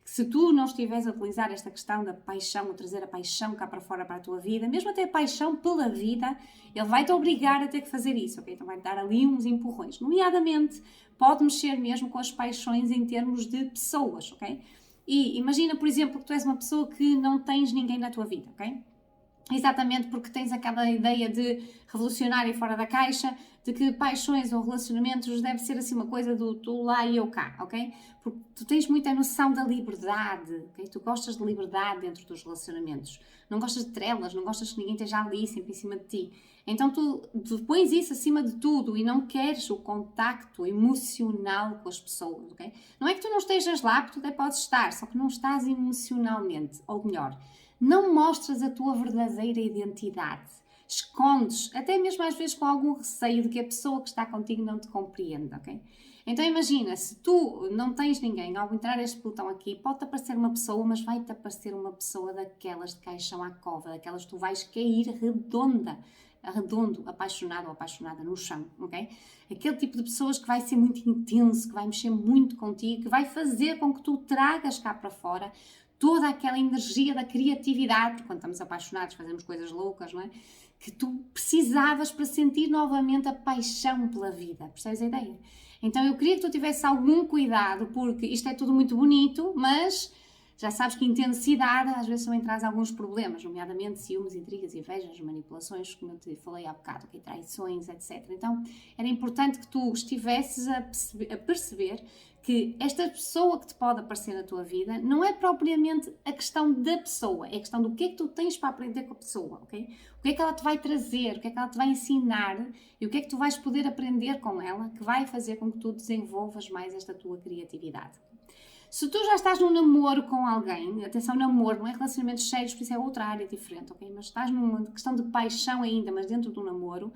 que se tu não estiveres a utilizar esta questão da paixão, a trazer a paixão cá para fora para a tua vida, mesmo até a paixão pela vida, ele vai-te obrigar a ter que fazer isso, ok? Então vai-te dar ali uns empurrões. Nomeadamente, pode mexer mesmo com as paixões em termos de pessoas, ok? E imagina, por exemplo, que tu és uma pessoa que não tens ninguém na tua vida, ok? Exatamente porque tens aquela ideia de revolucionário fora da caixa, de que paixões ou relacionamentos deve ser assim uma coisa do tu lá e eu cá, ok? Porque tu tens muita noção da liberdade, ok? Tu gostas de liberdade dentro dos relacionamentos. Não gostas de trelas, não gostas que ninguém esteja ali sempre em cima de ti. Então tu pões isso acima de tudo e não queres o contacto emocional com as pessoas, ok? Não é que tu não estejas lá, porque tu até podes estar, só que não estás emocionalmente, ou melhor, não mostras a tua verdadeira identidade. Escondes, até mesmo às vezes com algum receio de que a pessoa que está contigo não te compreenda, ok? Então imagina, se tu não tens ninguém, ao entrar este Plutão aqui, pode-te aparecer uma pessoa, mas vai-te aparecer uma pessoa daquelas de caixão à cova, daquelas que tu vais cair redondo, apaixonado ou apaixonada no chão, ok? Aquele tipo de pessoas que vai ser muito intenso, que vai mexer muito contigo, que vai fazer com que tu tragas cá para fora toda aquela energia da criatividade, porque quando estamos apaixonados fazemos coisas loucas, não é? Que tu precisavas para sentir novamente a paixão pela vida, percebes a ideia? Então eu queria que tu tivesse algum cuidado, porque isto é tudo muito bonito, mas já sabes que intensidade às vezes também traz alguns problemas, nomeadamente ciúmes, intrigas, invejas, manipulações, como eu te falei há bocado, okay? Traições, etc. Então era importante que tu estivesses a perceber que esta pessoa que te pode aparecer na tua vida não é propriamente a questão da pessoa, é a questão do que é que tu tens para aprender com a pessoa, ok? O que é que ela te vai trazer, o que é que ela te vai ensinar e o que é que tu vais poder aprender com ela que vai fazer com que tu desenvolvas mais esta tua criatividade. Se tu já estás num namoro com alguém, atenção, namoro, não é relacionamentos sérios, por isso é outra área diferente, ok? Mas estás numa questão de paixão ainda, mas dentro do namoro,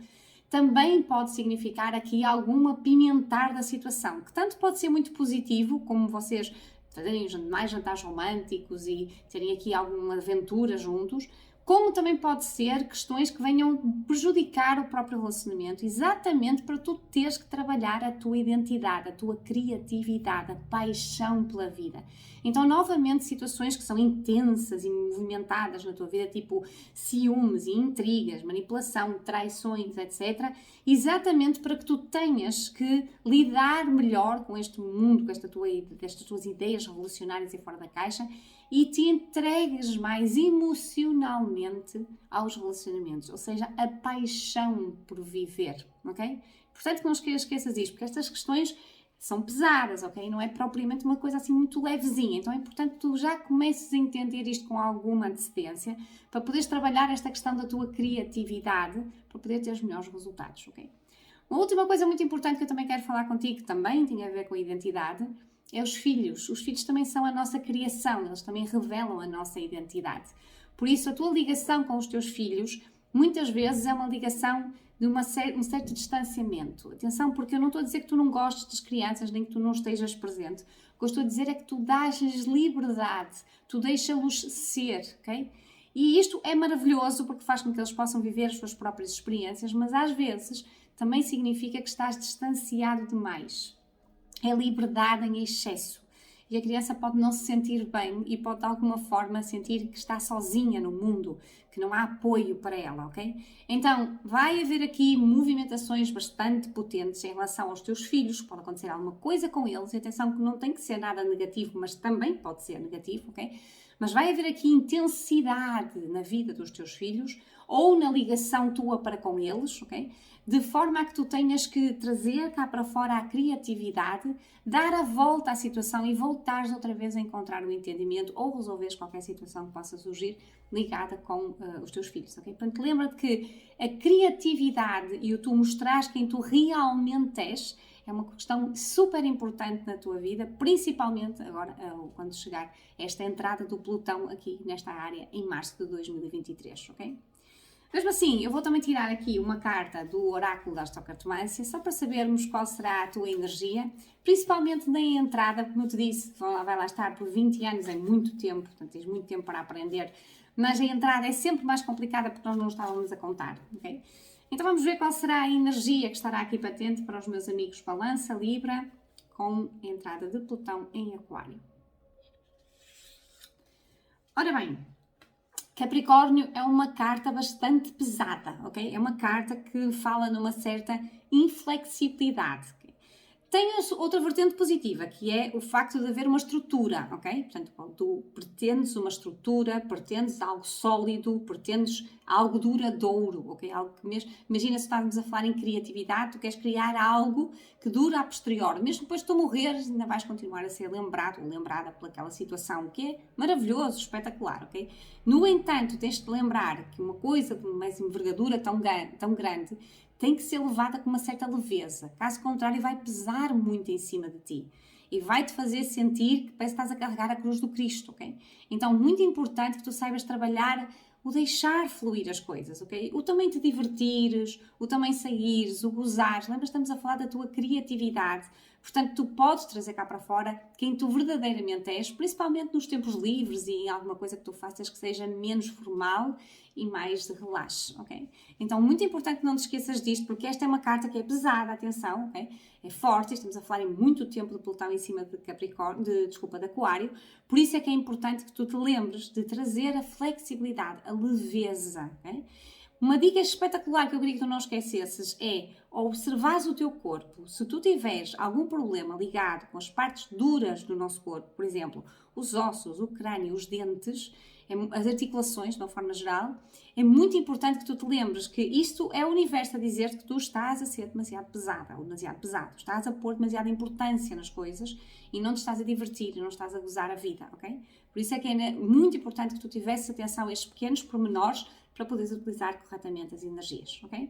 também pode significar aqui algum apimentar da situação, que tanto pode ser muito positivo, como vocês fazerem mais jantares românticos e terem aqui alguma aventura juntos, como também pode ser questões que venham prejudicar o próprio relacionamento, exatamente para tu teres que trabalhar a tua identidade, a tua criatividade, a paixão pela vida. Então, novamente, situações que são intensas e movimentadas na tua vida, tipo ciúmes e intrigas, manipulação, traições, etc., exatamente para que tu tenhas que lidar melhor com este mundo, com estas tuas ideias revolucionárias e fora da caixa, e te entregues mais emocionalmente aos relacionamentos, ou seja, a paixão por viver, ok? Portanto, não esqueças isto, porque estas questões são pesadas, ok? Não é propriamente uma coisa assim muito levezinha, então é importante que tu já comeces a entender isto com alguma antecedência para poderes trabalhar esta questão da tua criatividade para poder ter os melhores resultados, ok? Uma última coisa muito importante que eu também quero falar contigo, que também tem a ver com a identidade, é os filhos. Os filhos também são a nossa criação, eles também revelam a nossa identidade. Por isso, a tua ligação com os teus filhos, muitas vezes é uma ligação de um certo distanciamento. Atenção, porque eu não estou a dizer que tu não gostes das crianças, nem que tu não estejas presente. O que eu estou a dizer é que tu dás-lhes liberdade, tu deixas-los ser, ok? E isto é maravilhoso porque faz com que eles possam viver as suas próprias experiências, mas às vezes também significa que estás distanciado demais. É liberdade em excesso. E a criança pode não se sentir bem e pode de alguma forma sentir que está sozinha no mundo, que não há apoio para ela, ok? Então, vai haver aqui movimentações bastante potentes em relação aos teus filhos, pode acontecer alguma coisa com eles, e atenção que não tem que ser nada negativo, mas também pode ser negativo, ok? mas vai haver aqui intensidade na vida dos teus filhos ou na ligação tua para com eles, ok? De forma a que tu tenhas que trazer cá para fora a criatividade, dar a volta à situação e voltares outra vez a encontrar o entendimento ou resolveres qualquer situação que possa surgir ligada com os teus filhos, ok? Portanto, lembra-te que a criatividade e o tu mostrares quem tu realmente és é uma questão super importante na tua vida, principalmente agora quando chegar esta entrada do Plutão aqui nesta área em março de 2023, ok? Mesmo assim, eu vou também tirar aqui uma carta do oráculo da astrocartomância, só para sabermos qual será a tua energia, principalmente na entrada, como eu te disse, vai lá estar por 20 anos, é muito tempo, portanto tens muito tempo para aprender, mas a entrada é sempre mais complicada porque nós não estávamos a contar, ok? Então vamos ver qual será a energia que estará aqui patente para os meus amigos Balança, Libra, com a entrada de Plutão em Aquário. Ora bem, Capricórnio é uma carta bastante pesada, ok? É uma carta que fala numa certa inflexibilidade. Okay? Tem outra vertente positiva, que é o facto de haver uma estrutura, ok? Portanto, quando tu pretendes uma estrutura, pretendes algo sólido, pretendes algo duradouro, ok? Algo que mesmo, imagina se estávamos a falar em criatividade, tu queres criar algo que dura a posterior, mesmo depois de tu morreres, ainda vais continuar a ser lembrado ou lembrada pelaquela situação, o que é maravilhoso, espetacular, ok? No entanto, tens de lembrar que uma coisa de uma envergadura tão grande tem que ser levada com uma certa leveza, caso contrário vai pesar muito em cima de ti e vai-te fazer sentir que parece que estás a carregar a cruz do Cristo, ok? Então, muito importante que tu saibas trabalhar o deixar fluir as coisas, ok? O também te divertires, o também saíres, o gozares. Lembra, estamos a falar da tua criatividade. Portanto, tu podes trazer cá para fora quem tu verdadeiramente és, principalmente nos tempos livres e em alguma coisa que tu faças que seja menos formal e mais de relaxe, ok? Então, muito importante que não te esqueças disto, porque esta é uma carta que é pesada, atenção, ok? É forte, estamos a falar em muito tempo de Plutão em cima de Capricórnio, de Aquário, por isso é que é importante que tu te lembres de trazer a flexibilidade, a leveza, ok? Uma dica espetacular que eu queria que tu não esquecesses é observares o teu corpo. Se tu tiveres algum problema ligado com as partes duras do nosso corpo, por exemplo, os ossos, o crânio, os dentes, as articulações, de uma forma geral, é muito importante que tu te lembres que isto é o universo a dizer-te que tu estás a ser demasiado pesada ou demasiado pesado. Estás a pôr demasiada importância nas coisas e não te estás a divertir, não estás a gozar a vida, ok? Por isso é que é muito importante que tu tivesses atenção a estes pequenos pormenores para poderes utilizar corretamente as energias, ok?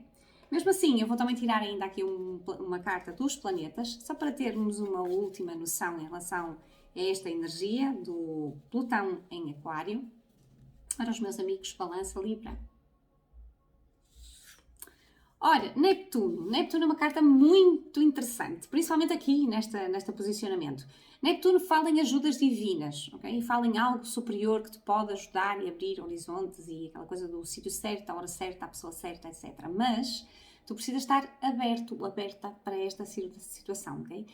Mesmo assim, eu vou também tirar ainda aqui uma carta dos planetas, só para termos uma última noção em relação a esta energia do Plutão em Aquário. Para os meus amigos Balança, Libra. Ora, Neptuno. Neptuno é uma carta muito interessante, principalmente aqui neste posicionamento. Neptuno fala em ajudas divinas, ok? Fala em algo superior que te pode ajudar e abrir horizontes e aquela coisa do sítio certo, a hora certa, a pessoa certa, etc. Mas tu precisas estar aberta para esta situação, ok?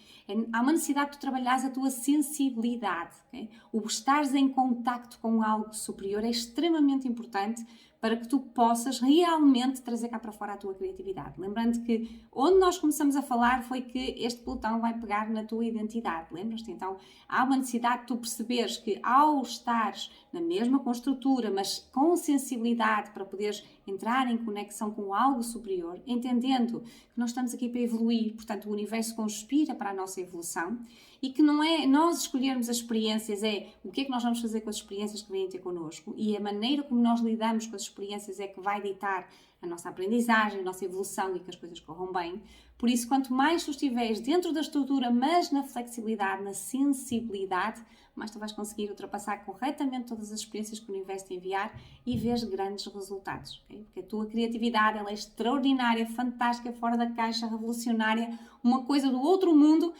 Há uma necessidade de tu trabalhares a tua sensibilidade, ok? O estares em contacto com algo superior é extremamente importante para que tu possas realmente trazer cá para fora a tua criatividade. Lembrando que onde nós começamos a falar foi que este Plutão vai pegar na tua identidade, lembras-te? Então há uma necessidade de tu perceberes que ao estares na mesma construtura, mas com sensibilidade para poderes entrar em conexão com algo superior, entendendo que nós estamos aqui para evoluir, portanto o universo conspira para a nossa evolução e que não é nós escolhermos as experiências, é o que é que nós vamos fazer com as experiências que vêm ter connosco e a maneira como nós lidamos com as experiências é que vai ditar a nossa aprendizagem, a nossa evolução e que as coisas corram bem. Por isso, quanto mais tu estiveres dentro da estrutura, mas na flexibilidade, na sensibilidade, mais tu vais conseguir ultrapassar corretamente todas as experiências que o universo te enviar e veres grandes resultados. Okay? Porque a tua criatividade ela é extraordinária, fantástica, fora da caixa, revolucionária, uma coisa do outro mundo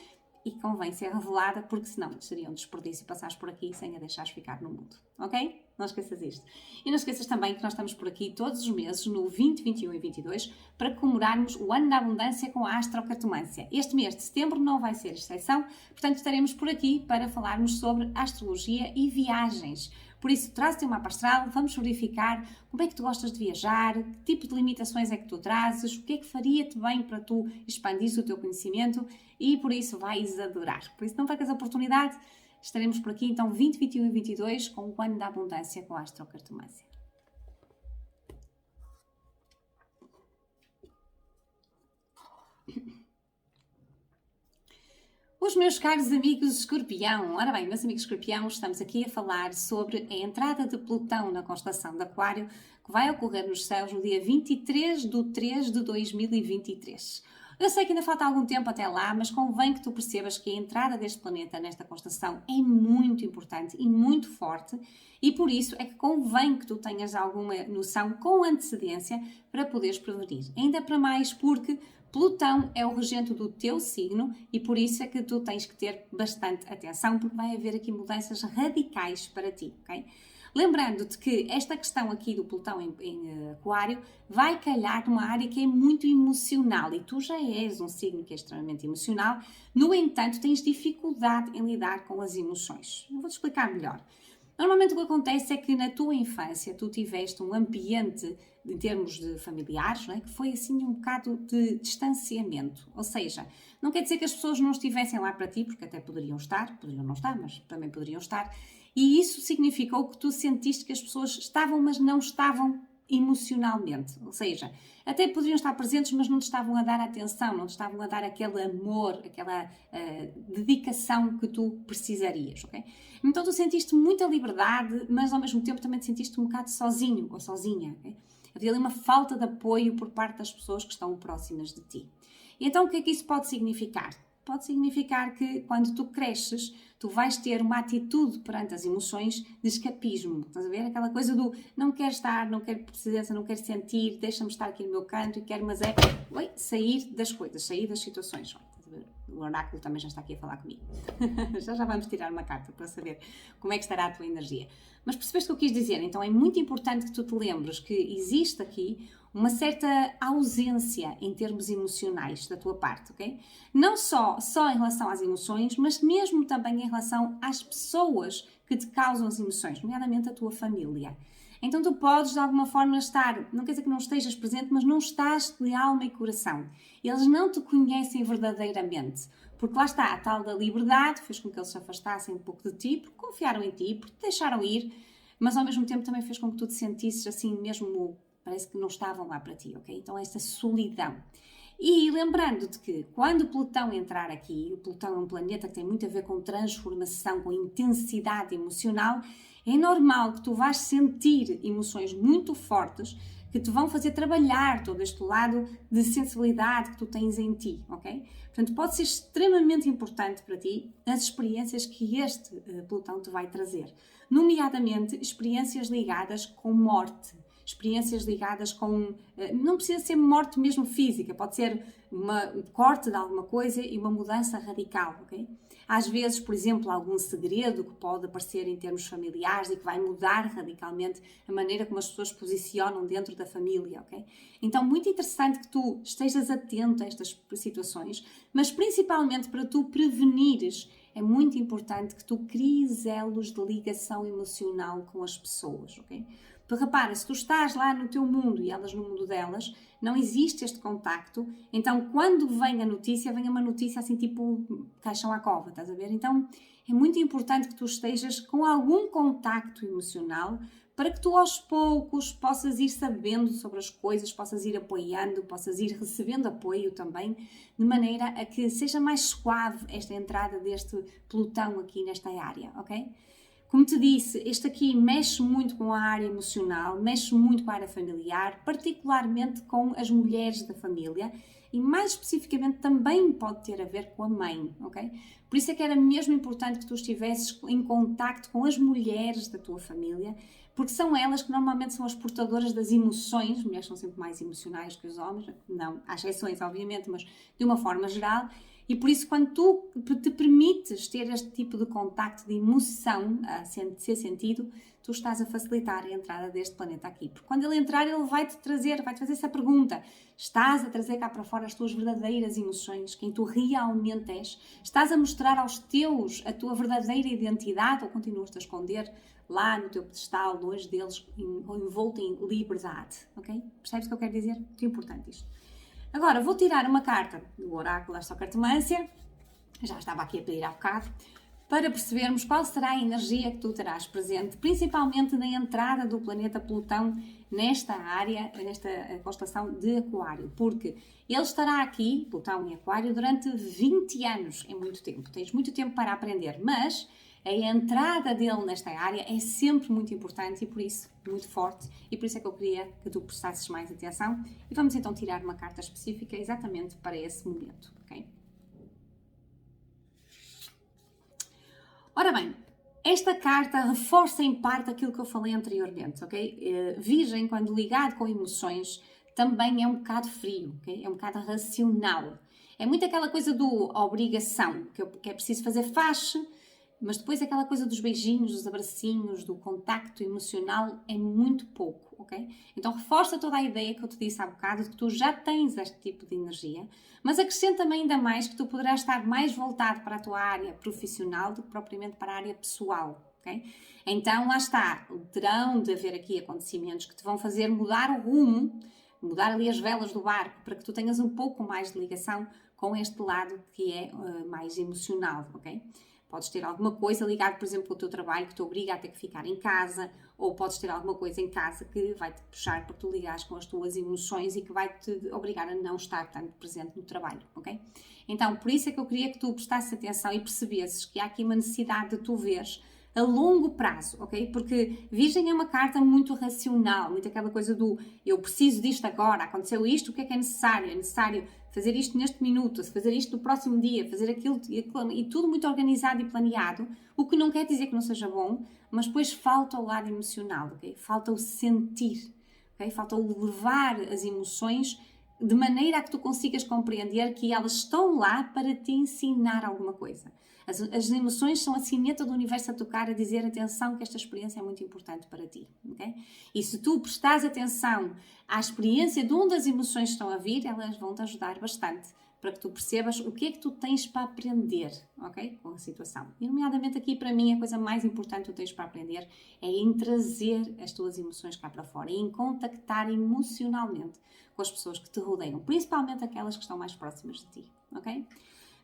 e convém ser revelada, porque senão seria um desperdício passares por aqui sem a deixares ficar no mundo, ok? Não esqueças isto. E não esqueças também que nós estamos por aqui todos os meses, no 20, 21 e 22, para comemorarmos o Ano da Abundância com a Astrocartomância. Este mês de setembro não vai ser exceção, portanto estaremos por aqui para falarmos sobre astrologia e viagens. Por isso, traz-te um mapa astral, vamos verificar como é que tu gostas de viajar, que tipo de limitações é que tu trazes, o que é que faria-te bem para tu expandires o teu conhecimento e por isso vais adorar. Por isso, não percas a oportunidade. Estaremos por aqui então 20, 21 e 22 com o ano da abundância com a astrocartomância. Os meus caros amigos Escorpião, ora bem, meus amigos Escorpião, estamos aqui a falar sobre a entrada de Plutão na constelação de Aquário, que vai ocorrer nos céus no dia 23/3/2023. Eu sei que ainda falta algum tempo até lá, mas convém que tu percebas que a entrada deste planeta nesta constelação é muito importante e muito forte, e por isso é que convém que tu tenhas alguma noção com antecedência para poderes prevenir. Ainda para mais porque Plutão é o regente do teu signo e por isso é que tu tens que ter bastante atenção, porque vai haver aqui mudanças radicais para ti, ok? Lembrando-te que esta questão aqui do Plutão em Aquário vai calhar numa área que é muito emocional e tu já és um signo que é extremamente emocional, no entanto tens dificuldade em lidar com as emoções. Eu vou-te explicar melhor. Normalmente o que acontece é que na tua infância tu tiveste um ambiente em termos de familiares, não é? Que foi assim um bocado de distanciamento, ou seja, não quer dizer que as pessoas não estivessem lá para ti, porque até poderiam não estar, mas também poderiam estar, e isso significou que tu sentiste que as pessoas estavam, mas não estavam emocionalmente, ou seja, até poderiam estar presentes, mas não te estavam a dar atenção, não te estavam a dar aquele amor, aquela dedicação que tu precisarias, ok? Então tu sentiste muita liberdade, mas ao mesmo tempo também te sentiste um bocado sozinho ou sozinha, ok? Havia ali uma falta de apoio por parte das pessoas que estão próximas de ti. E então o que é que isso pode significar? Pode significar que quando tu cresces, tu vais ter uma atitude perante as emoções de escapismo. Estás a ver? Aquela coisa do não quero estar, não quero presença, não quero sentir, deixa-me estar aqui no meu canto e quero, mas é sair das coisas, sair das situações. Estás a ver? O oráculo também já está aqui a falar comigo. já vamos tirar uma carta para saber como é que estará a tua energia. Mas percebeste o que eu quis dizer? Então é muito importante que tu te lembres que existe aqui uma certa ausência em termos emocionais da tua parte, ok? Não só em relação às emoções, mas mesmo também em relação às pessoas que te causam as emoções, nomeadamente a tua família. Então tu podes de alguma forma estar, não quer dizer que não estejas presente, mas não estás de alma e coração. Eles não te conhecem verdadeiramente. Porque lá está, a tal da liberdade fez com que eles se afastassem um pouco de ti, porque confiaram em ti, porque te deixaram ir, mas ao mesmo tempo também fez com que tu te sentisses assim mesmo, parece que não estavam lá para ti, ok? Então esta solidão. E lembrando-te que quando Plutão entrar aqui, o Plutão é um planeta que tem muito a ver com transformação, com intensidade emocional, é normal que tu vais sentir emoções muito fortes que te vão fazer trabalhar todo este lado de sensibilidade que tu tens em ti, ok? Portanto, pode ser extremamente importante para ti as experiências que este Plutão te vai trazer, nomeadamente experiências ligadas com morte, experiências ligadas com, não precisa ser morte mesmo física, pode ser um corte de alguma coisa e uma mudança radical, ok? Às vezes, por exemplo, algum segredo que pode aparecer em termos familiares e que vai mudar radicalmente a maneira como as pessoas se posicionam dentro da família, ok? Então, muito interessante que tu estejas atento a estas situações, mas principalmente para tu prevenires, é muito importante que tu cries elos de ligação emocional com as pessoas, ok? Porque repara, se tu estás lá no teu mundo e elas no mundo delas, não existe este contacto, então quando vem a notícia, vem uma notícia assim tipo caixão à cova, estás a ver? Então é muito importante que tu estejas com algum contacto emocional para que tu aos poucos possas ir sabendo sobre as coisas, possas ir apoiando, possas ir recebendo apoio também, de maneira a que seja mais suave esta entrada deste Plutão aqui nesta área, ok? Como te disse, este aqui mexe muito com a área emocional, mexe muito com a área familiar, particularmente com as mulheres da família e mais especificamente também pode ter a ver com a mãe, ok? Por isso é que era mesmo importante que tu estivesses em contacto com as mulheres da tua família, porque são elas que normalmente são as portadoras das emoções. As mulheres são sempre mais emocionais que os homens, não, há exceções obviamente, mas de uma forma geral. E por isso, quando tu te permites ter este tipo de contacto, de emoção a ser sentido, tu estás a facilitar a entrada deste planeta aqui. Porque quando ele entrar, ele vai-te fazer essa pergunta. Estás a trazer cá para fora as tuas verdadeiras emoções, quem tu realmente és? Estás a mostrar aos teus a tua verdadeira identidade ou continuas-te a esconder lá no teu pedestal, longe deles, envolto em liberdade? Ok? Percebes o que eu quero dizer? Muito importante isto. Agora, vou tirar uma carta do oráculo da astrocartomância, já estava aqui a pedir há bocado, para percebermos qual será a energia que tu terás presente, principalmente na entrada do planeta Plutão nesta área, nesta constelação de Aquário, porque ele estará aqui, Plutão em Aquário, durante 20 anos, é muito tempo, tens muito tempo para aprender, mas a entrada dele nesta área é sempre muito importante e por isso muito forte, e por isso é que eu queria que tu prestasses mais atenção e vamos então tirar uma carta específica exatamente para esse momento, ok? Ora bem, esta carta reforça em parte aquilo que eu falei anteriormente, ok? Virgem, quando ligado com emoções, também é um bocado frio, ok? É um bocado racional. É muito aquela coisa do obrigação, que é preciso fazer faixa, mas depois aquela coisa dos beijinhos, dos abracinhos, do contacto emocional é muito pouco, ok? Então reforça toda a ideia que eu te disse há bocado de que tu já tens este tipo de energia, mas acrescenta-me ainda mais que tu poderás estar mais voltado para a tua área profissional do que propriamente para a área pessoal, ok? Então lá está, terão de haver aqui acontecimentos que te vão fazer mudar o rumo, mudar ali as velas do barco, para que tu tenhas um pouco mais de ligação com este lado que é mais emocional, ok? Podes ter alguma coisa ligada, por exemplo, ao teu trabalho que te obriga a ter que ficar em casa, ou podes ter alguma coisa em casa que vai te puxar para tu ligares com as tuas emoções e que vai te obrigar a não estar tanto presente no trabalho, ok? Então, por isso é que eu queria que tu prestasses atenção e percebesses que há aqui uma necessidade de tu veres a longo prazo, ok? Porque Virgem é uma carta muito racional, muito aquela coisa do eu preciso disto agora, aconteceu isto, o que é necessário? É necessário fazer isto neste minuto, fazer isto no próximo dia, fazer aquilo e tudo muito organizado e planeado, o que não quer dizer que não seja bom, mas depois falta o lado emocional, ok? Falta o sentir, ok? Falta o levar as emoções de maneira a que tu consigas compreender que elas estão lá para te ensinar alguma coisa. As emoções são a sineta do universo a tocar, a dizer atenção que esta experiência é muito importante para ti, ok? E se tu prestares atenção à experiência de onde as emoções estão a vir, elas vão te ajudar bastante para que tu percebas o que é que tu tens para aprender, ok? Com a situação. E nomeadamente aqui para mim a coisa mais importante que tu tens para aprender é em trazer as tuas emoções cá para fora e em contactar emocionalmente com as pessoas que te rodeiam, principalmente aquelas que estão mais próximas de ti, ok?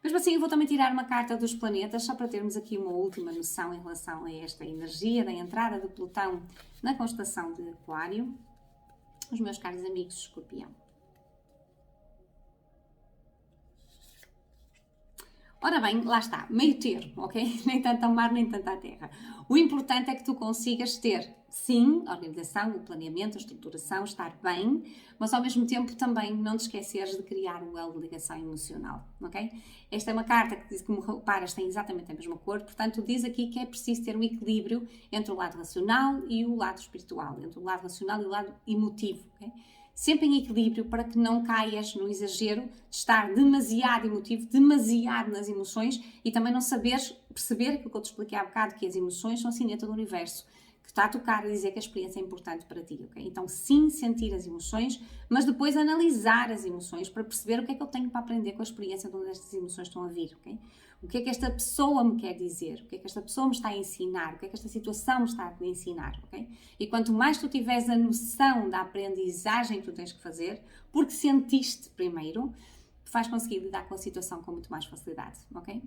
Mesmo assim, eu vou também tirar uma carta dos planetas, só para termos aqui uma última noção em relação a esta energia da entrada de Plutão na constelação de Aquário. Os meus caros amigos de Escorpião. Ora bem, lá está, meio termo, ok? Nem tanto ao mar, nem tanto à terra. O importante é que tu consigas ter, sim, a organização, o planeamento, a estruturação, estar bem, mas ao mesmo tempo também não te esqueceres de criar um elo de ligação emocional, ok? Esta é uma carta que, como reparas, tem exatamente a mesma cor, portanto diz aqui que é preciso ter um equilíbrio entre o lado racional e o lado espiritual, entre o lado racional e o lado emotivo, ok? Sempre em equilíbrio para que não caias no exagero de estar demasiado emotivo, demasiado nas emoções e também não saberes perceber aquilo que eu te expliquei há bocado, que as emoções são a sineta do universo, que está a tocar e dizer que a experiência é importante para ti, ok? Então sim, sentir as emoções, mas depois analisar as emoções para perceber o que é que eu tenho para aprender com a experiência de onde estas emoções estão a vir, ok? O que é que esta pessoa me quer dizer? O que é que esta pessoa me está a ensinar? O que é que esta situação me está a ensinar, ok? E quanto mais tu tiveres a noção da aprendizagem que tu tens que fazer, porque sentiste primeiro, vais conseguir lidar com a situação com muito mais facilidade, ok?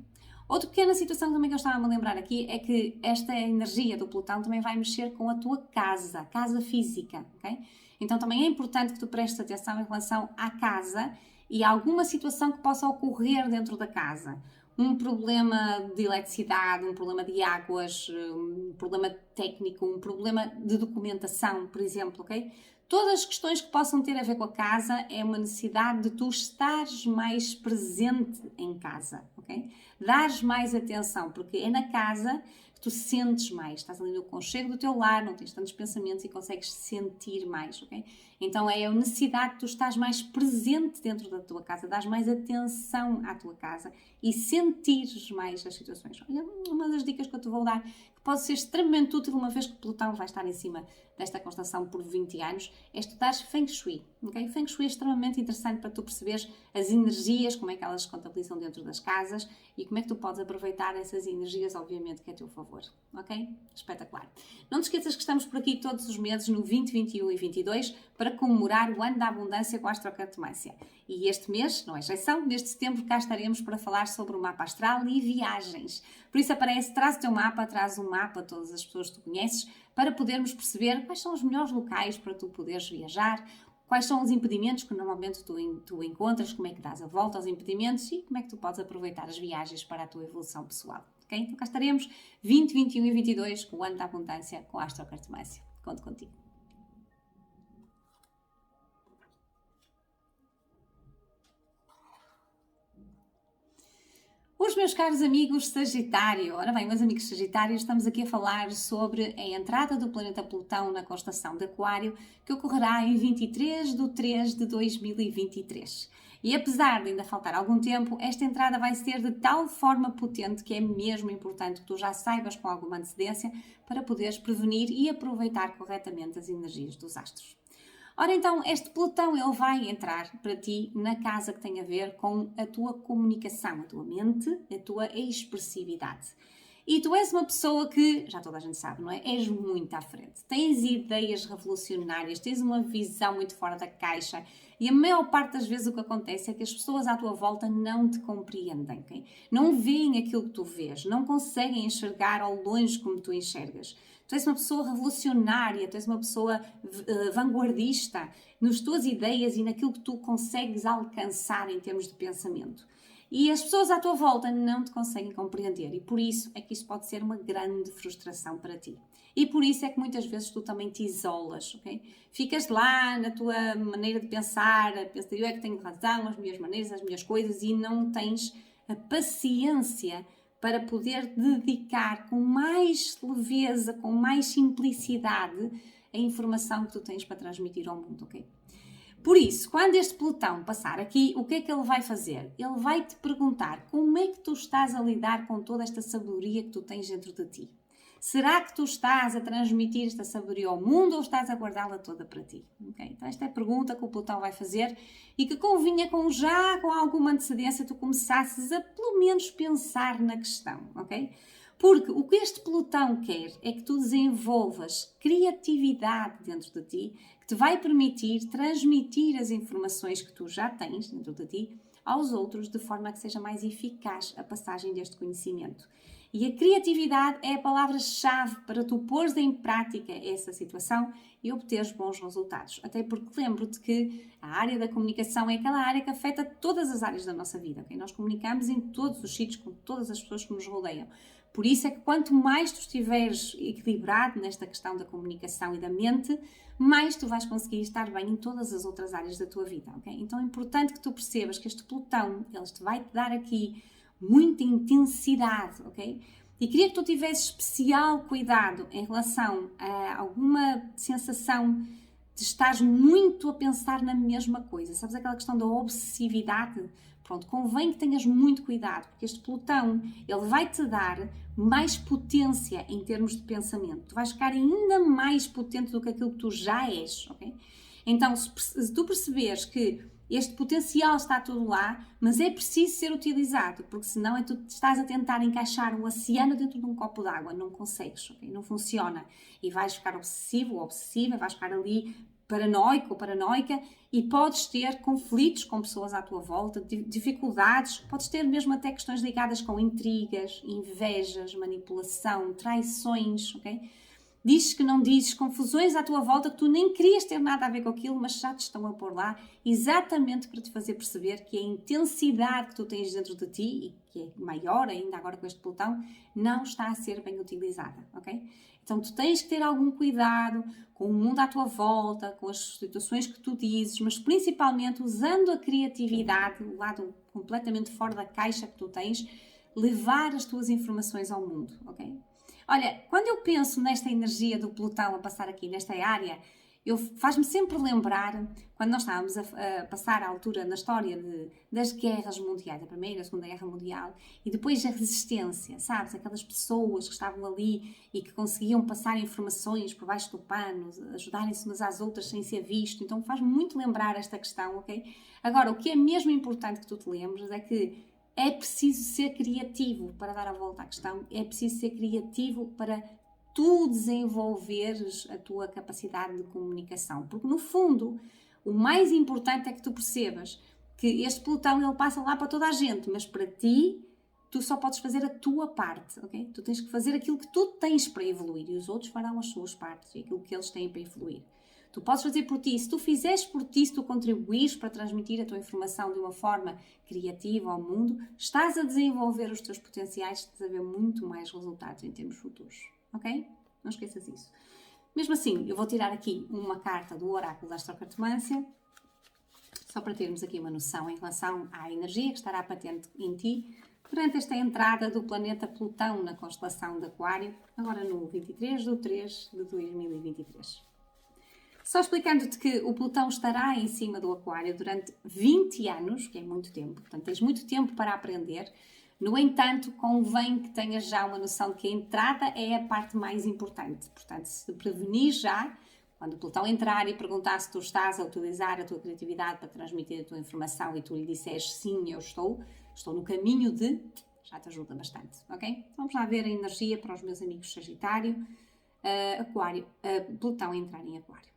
Outra pequena situação também que eu estava a me lembrar aqui é que esta energia do Plutão também vai mexer com a tua casa física, ok? Então também é importante que tu prestes atenção em relação à casa e a alguma situação que possa ocorrer dentro da casa. Um problema de eletricidade, um problema de águas, um problema técnico, um problema de documentação, por exemplo, ok? Todas as questões que possam ter a ver com a casa é uma necessidade de tu estares mais presente em casa, ok? Dares mais atenção, porque é na casa que tu sentes mais, estás ali no conchego do teu lar, não tens tantos pensamentos e consegues sentir mais, ok? Então é a necessidade de tu estás mais presente dentro da tua casa, dares mais atenção à tua casa e sentires mais as situações. Olha, uma das dicas que eu te vou dar, que pode ser extremamente útil uma vez que Plutão vai estar em cima desta constelação por 20 anos, é estudar Feng Shui, ok? Feng Shui é extremamente interessante para tu perceberes as energias, como é que elas se contabilizam dentro das casas e como é que tu podes aproveitar essas energias, obviamente, que é a teu favor, ok? Espetacular. Não te esqueças que estamos por aqui todos os meses, no 20, 21 e 22, para comemorar o ano da abundância com a astrocartomância. E este mês, não é exceção, neste setembro cá estaremos para falar sobre o mapa astral e viagens. Por isso aparece, traz o teu mapa, traz um mapa a todas as pessoas que tu conheces, para podermos perceber quais são os melhores locais para tu poderes viajar, quais são os impedimentos que normalmente tu encontras, como é que dás a volta aos impedimentos e como é que tu podes aproveitar as viagens para a tua evolução pessoal. Okay? Então cá estaremos 20, 21 e 22 com o ano da abundância com a astrocartomância. Conto contigo. Os meus caros amigos Sagitário, ora bem, meus amigos Sagitários, estamos aqui a falar sobre a entrada do planeta Plutão na constelação de Aquário, que ocorrerá em 23 de 3 de 2023. E apesar de ainda faltar algum tempo, esta entrada vai ser de tal forma potente que é mesmo importante que tu já saibas com alguma antecedência para poderes prevenir e aproveitar corretamente as energias dos astros. Ora então, este Plutão ele vai entrar para ti na casa que tem a ver com a tua comunicação, a tua mente, a tua expressividade. E tu és uma pessoa que, já toda a gente sabe, não é? És muito à frente. Tens ideias revolucionárias, tens uma visão muito fora da caixa e a maior parte das vezes o que acontece é que as pessoas à tua volta não te compreendem, okay? Não veem aquilo que tu vês, não conseguem enxergar ao longe como tu enxergas. Tu és uma pessoa revolucionária, tu és uma pessoa vanguardista nas tuas ideias e naquilo que tu consegues alcançar em termos de pensamento. E as pessoas à tua volta não te conseguem compreender e por isso é que isso pode ser uma grande frustração para ti. E por isso é que muitas vezes tu também te isolas, ok? Ficas lá na tua maneira de pensar, pensas, eu é que tenho razão, as minhas maneiras, as minhas coisas e não tens a paciência para poder dedicar com mais leveza, com mais simplicidade a informação que tu tens para transmitir ao mundo, ok? Por isso, quando este Plutão passar aqui, o que é que ele vai fazer? Ele vai te perguntar como é que tu estás a lidar com toda esta sabedoria que tu tens dentro de ti. Será que tu estás a transmitir esta sabedoria ao mundo ou estás a guardá-la toda para ti? Okay? Então esta é a pergunta que o Plutão vai fazer e que convinha com alguma antecedência tu começasses a pelo menos pensar na questão, ok? Porque o que este Plutão quer é que tu desenvolvas criatividade dentro de ti, que te vai permitir transmitir as informações que tu já tens dentro de ti aos outros de forma a que seja mais eficaz a passagem deste conhecimento. E a criatividade é a palavra-chave para tu pôres em prática essa situação e obteres bons resultados. Até porque lembro-te que a área da comunicação é aquela área que afeta todas as áreas da nossa vida. Okay? Nós comunicamos em todos os sítios com todas as pessoas que nos rodeiam. Por isso é que quanto mais tu estiveres equilibrado nesta questão da comunicação e da mente, mais tu vais conseguir estar bem em todas as outras áreas da tua vida. Okay? Então é importante que tu percebas que este Plutão, ele vai-te dar aqui muita intensidade, ok? E queria que tu tivesses especial cuidado em relação a alguma sensação de estares muito a pensar na mesma coisa. Sabes aquela questão da obsessividade? Pronto, convém que tenhas muito cuidado, porque este Plutão, ele vai-te dar mais potência em termos de pensamento. Tu vais ficar ainda mais potente do que aquilo que tu já és, ok? Então, se tu perceberes que este potencial está tudo lá, mas é preciso ser utilizado, porque senão tu estás a tentar encaixar um oceano dentro de um copo d'água, não consegues, okay? Não funciona. E vais ficar obsessivo ou obsessiva, vais ficar ali paranoico ou paranoica e podes ter conflitos com pessoas à tua volta, dificuldades, podes ter mesmo até questões ligadas com intrigas, invejas, manipulação, traições, ok? Dizes que não dizes, confusões à tua volta que tu nem querias ter nada a ver com aquilo, mas já te estão a pôr lá, exatamente para te fazer perceber que a intensidade que tu tens dentro de ti, e que é maior ainda agora com este Plutão, não está a ser bem utilizada, ok? Então tu tens que ter algum cuidado com o mundo à tua volta, com as situações que tu dizes, mas principalmente usando a criatividade, o lado completamente fora da caixa que tu tens, levar as tuas informações ao mundo, ok? Olha, quando eu penso nesta energia do Plutão a passar aqui nesta área, faz-me sempre lembrar quando nós estávamos a passar a altura na história das guerras mundiais, a Primeira e a Segunda Guerra Mundial, e depois a resistência, sabes? Aquelas pessoas que estavam ali e que conseguiam passar informações por baixo do pano, ajudarem-se umas às outras sem ser visto. Então faz-me muito lembrar esta questão, ok? Agora, o que é mesmo importante que tu te lembres é que é preciso ser criativo para dar a volta à questão, é preciso ser criativo para tu desenvolveres a tua capacidade de comunicação. Porque, no fundo, o mais importante é que tu percebas que este Plutão, ele passa lá para toda a gente, mas para ti, tu só podes fazer a tua parte, ok? Tu tens que fazer aquilo que tu tens para evoluir e os outros farão as suas partes e aquilo que eles têm para evoluir. Tu podes fazer por ti. Se tu fizeres por ti, se tu contribuires para transmitir a tua informação de uma forma criativa ao mundo, estás a desenvolver os teus potenciais, estás a ver muito mais resultados em termos futuros, ok? Não esqueças isso. Mesmo assim, eu vou tirar aqui uma carta do oráculo da astrocartomância, só para termos aqui uma noção em relação à energia que estará patente em ti durante esta entrada do planeta Plutão na constelação de Aquário, agora no 23 de 3 de 2023. Só explicando-te que o Plutão estará em cima do Aquário durante 20 anos, que é muito tempo, portanto tens muito tempo para aprender. No entanto, convém que tenhas já uma noção de que a entrada é a parte mais importante. Portanto, se prevenir já, quando o Plutão entrar e perguntar se tu estás a utilizar a tua criatividade para transmitir a tua informação e tu lhe disseres sim, eu estou no caminho de, já te ajuda bastante, ok? Vamos lá ver a energia para os meus amigos Sagitário, Aquário, Plutão entrar em Aquário.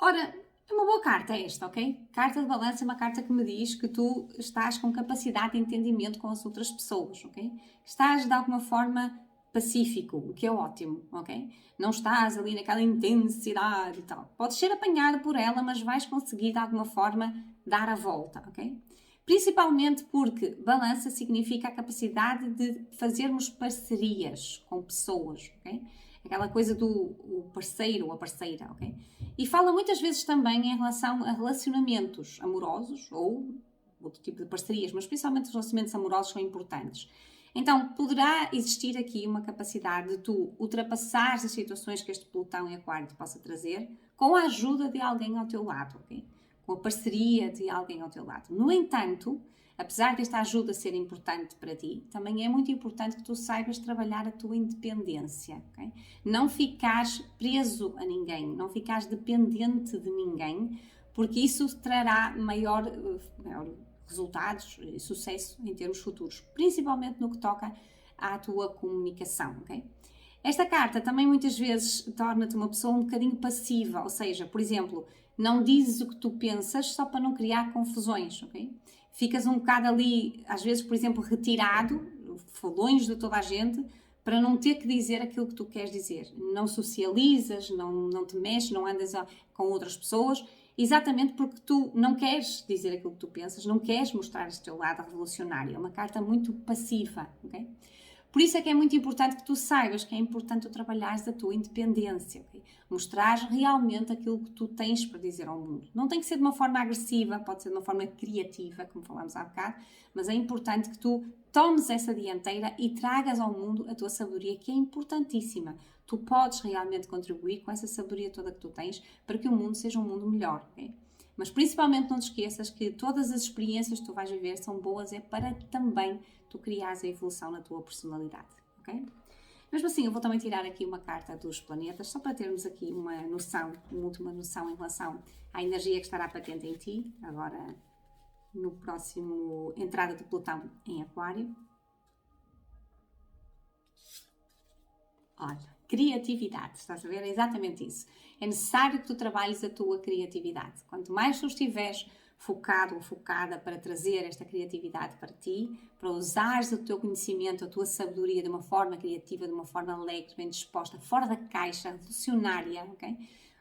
Ora, é uma boa carta esta, ok? Carta de balança é uma carta que me diz que tu estás com capacidade de entendimento com as outras pessoas, ok? Estás de alguma forma pacífico, o que é ótimo, ok? Não estás ali naquela intensidade e tal. Podes ser apanhado por ela, mas vais conseguir de alguma forma dar a volta, ok? Principalmente porque balança significa a capacidade de fazermos parcerias com pessoas, ok? Aquela coisa do parceiro ou a parceira, ok? E fala muitas vezes também em relação a relacionamentos amorosos ou outro tipo de parcerias, mas principalmente os relacionamentos amorosos são importantes. Então, poderá existir aqui uma capacidade de tu ultrapassares as situações que este Plutão em Aquário te possa trazer com a ajuda de alguém ao teu lado, ok? Com a parceria de alguém ao teu lado. No entanto, apesar desta ajuda ser importante para ti, também é muito importante que tu saibas trabalhar a tua independência, ok? Não ficares preso a ninguém, não ficares dependente de ninguém, porque isso trará maior resultados e sucesso em termos futuros, principalmente no que toca à tua comunicação, ok? Esta carta também muitas vezes torna-te uma pessoa um bocadinho passiva, ou seja, por exemplo, não dizes o que tu pensas só para não criar confusões, ok? Ficas um bocado ali, às vezes, por exemplo, retirado, longe de toda a gente, para não ter que dizer aquilo que tu queres dizer. Não socializas, não te mexes, não andas com outras pessoas, exatamente porque tu não queres dizer aquilo que tu pensas, não queres mostrar este teu lado revolucionário. É uma carta muito passiva, ok? Por isso é que é muito importante que tu saibas que é importante tu trabalhares a tua independência, okay? Mostrares realmente aquilo que tu tens para dizer ao mundo. Não tem que ser de uma forma agressiva, pode ser de uma forma criativa, como falámos há bocado, mas é importante que tu tomes essa dianteira e tragas ao mundo a tua sabedoria, que é importantíssima. Tu podes realmente contribuir com essa sabedoria toda que tu tens para que o mundo seja um mundo melhor, ok? Mas principalmente não te esqueças que todas as experiências que tu vais viver são boas também tu criares a evolução na tua personalidade, ok? Mesmo assim, eu vou também tirar aqui uma carta dos planetas, só para termos aqui uma noção, uma última noção em relação à energia que estará patente em ti, agora no próximo entrada de Plutão em Aquário. Olha, criatividade, estás a ver? É exatamente isso. É necessário que tu trabalhes a tua criatividade. Quanto mais tu estiveres focado ou focada para trazer esta criatividade para ti, para usares o teu conhecimento, a tua sabedoria de uma forma criativa, de uma forma alegre, bem disposta, fora da caixa, revolucionária, ok?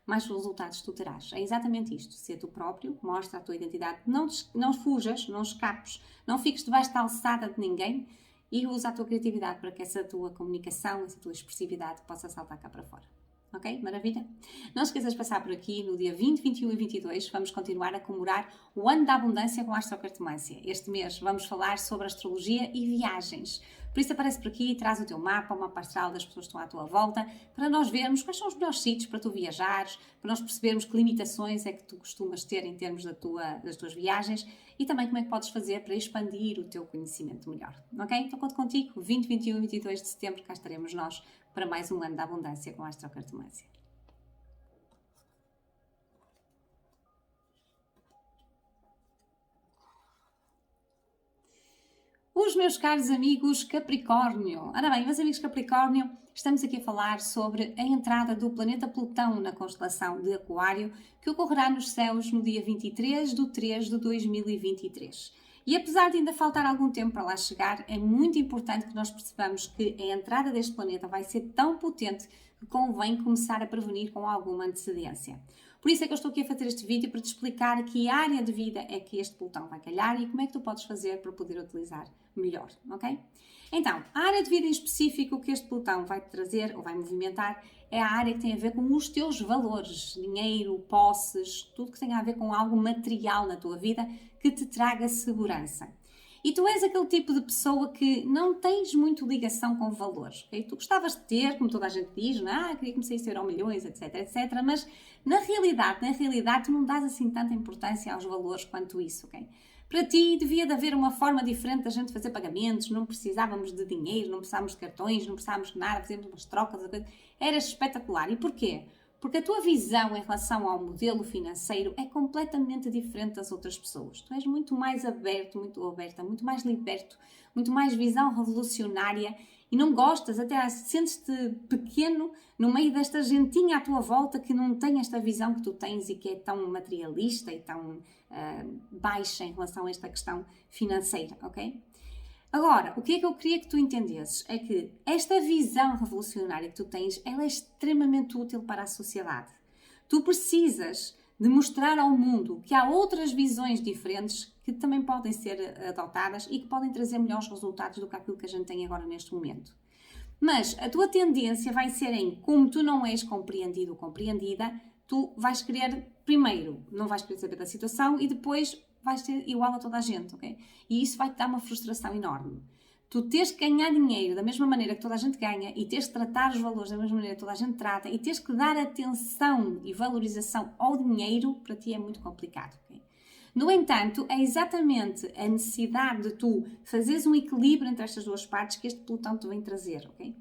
Mais resultados tu terás. É exatamente isto. Ser tu próprio, mostra a tua identidade. Não fujas, não escapes, não fiques debaixo da alçada de ninguém e usa a tua criatividade para que essa tua comunicação, essa tua expressividade possa saltar cá para fora. Ok? Maravilha? Não esqueças de passar por aqui no dia 20, 21 e 22. Vamos continuar a comemorar o ano da abundância com a astrocartomância. Este mês vamos falar sobre astrologia e viagens. Por isso aparece por aqui, traz o teu mapa, o mapa astral das pessoas que estão à tua volta, para nós vermos quais são os melhores sítios para tu viajares, para nós percebermos que limitações é que tu costumas ter em termos das tuas viagens e também como é que podes fazer para expandir o teu conhecimento melhor. Ok? Então conto contigo, 20, 21 e 22 de setembro, cá estaremos nós para mais um ano da abundância com a astrocartomância. Os meus caros amigos Capricórnio. Ora bem, meus amigos Capricórnio, estamos aqui a falar sobre a entrada do planeta Plutão na constelação de Aquário, que ocorrerá nos céus no dia 23 de 3 de 2023. E apesar de ainda faltar algum tempo para lá chegar, é muito importante que nós percebamos que a entrada deste planeta vai ser tão potente que convém começar a prevenir com alguma antecedência. Por isso é que eu estou aqui a fazer este vídeo para te explicar que área de vida é que este Plutão vai calhar e como é que tu podes fazer para poder utilizar melhor, ok? Então, a área de vida em específico que este Plutão vai te trazer ou vai movimentar é a área que tem a ver com os teus valores, dinheiro, posses, tudo que tenha a ver com algo material na tua vida que te traga segurança. E tu és aquele tipo de pessoa que não tens muito ligação com valores, ok? Tu gostavas de ter, como toda a gente diz, queria que me saísse Euromilhões, etc, etc, mas na realidade, tu não dás assim tanta importância aos valores quanto isso, ok? Para ti, devia de haver uma forma diferente da gente fazer pagamentos, não precisávamos de dinheiro, não precisávamos de cartões, não precisávamos de nada, fazíamos umas trocas, era espetacular. E porquê? Porque a tua visão em relação ao modelo financeiro é completamente diferente das outras pessoas. Tu és muito mais aberto, muito aberta, muito mais liberto, muito mais visão revolucionária e não gostas, até sentes-te pequeno no meio desta gentinha à tua volta que não tem esta visão que tu tens e que é tão materialista e tão baixa em relação a esta questão financeira, ok? Agora, o que é que eu queria que tu entendesses é que esta visão revolucionária que tu tens, ela é extremamente útil para a sociedade. Tu precisas de mostrar ao mundo que há outras visões diferentes que também podem ser adotadas e que podem trazer melhores resultados do que aquilo que a gente tem agora neste momento. Mas a tua tendência vai ser em, como tu não és compreendido ou compreendida, tu vais querer, primeiro, não vais querer saber da situação e depois vais ser igual a toda a gente, ok? E isso vai-te dar uma frustração enorme. Tu tens que ganhar dinheiro da mesma maneira que toda a gente ganha e tens que tratar os valores da mesma maneira que toda a gente trata e tens que dar atenção e valorização ao dinheiro, para ti é muito complicado, ok? No entanto, é exatamente a necessidade de tu fazeres um equilíbrio entre estas duas partes que este Plutão te vem trazer, ok?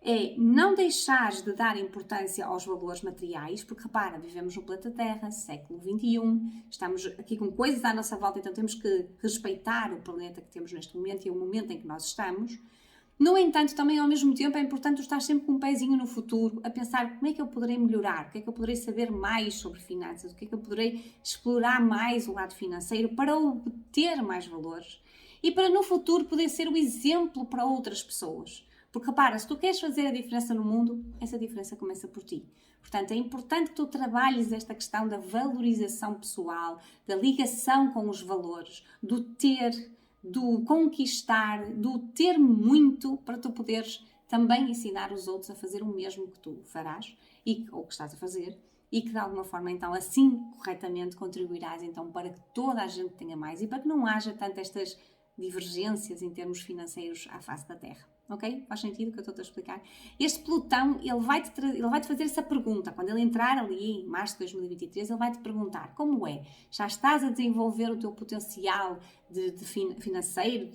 É não deixares de dar importância aos valores materiais, porque repara, vivemos no planeta Terra, século XXI, estamos aqui com coisas à nossa volta, então temos que respeitar o planeta que temos neste momento e o momento em que nós estamos. No entanto, também ao mesmo tempo é importante tu estar sempre com um pezinho no futuro, a pensar como é que eu poderei melhorar, o que é que eu poderei saber mais sobre finanças, o que é que eu poderei explorar mais o lado financeiro para obter mais valores e para no futuro poder ser o exemplo para outras pessoas. Porque repara, se tu queres fazer a diferença no mundo, essa diferença começa por ti. Portanto, é importante que tu trabalhes esta questão da valorização pessoal, da ligação com os valores, do ter, do conquistar, do ter muito para tu poderes também ensinar os outros a fazer o mesmo que tu farás ou que estás a fazer e que de alguma forma então assim corretamente contribuirás então para que toda a gente tenha mais e para que não haja tantas estas divergências em termos financeiros à face da Terra. Ok? Faz sentido o que eu estou a explicar? Este Plutão, ele vai-te fazer essa pergunta. Quando ele entrar ali em março de 2023, ele vai-te perguntar como é? Já estás a desenvolver o teu potencial financeiro,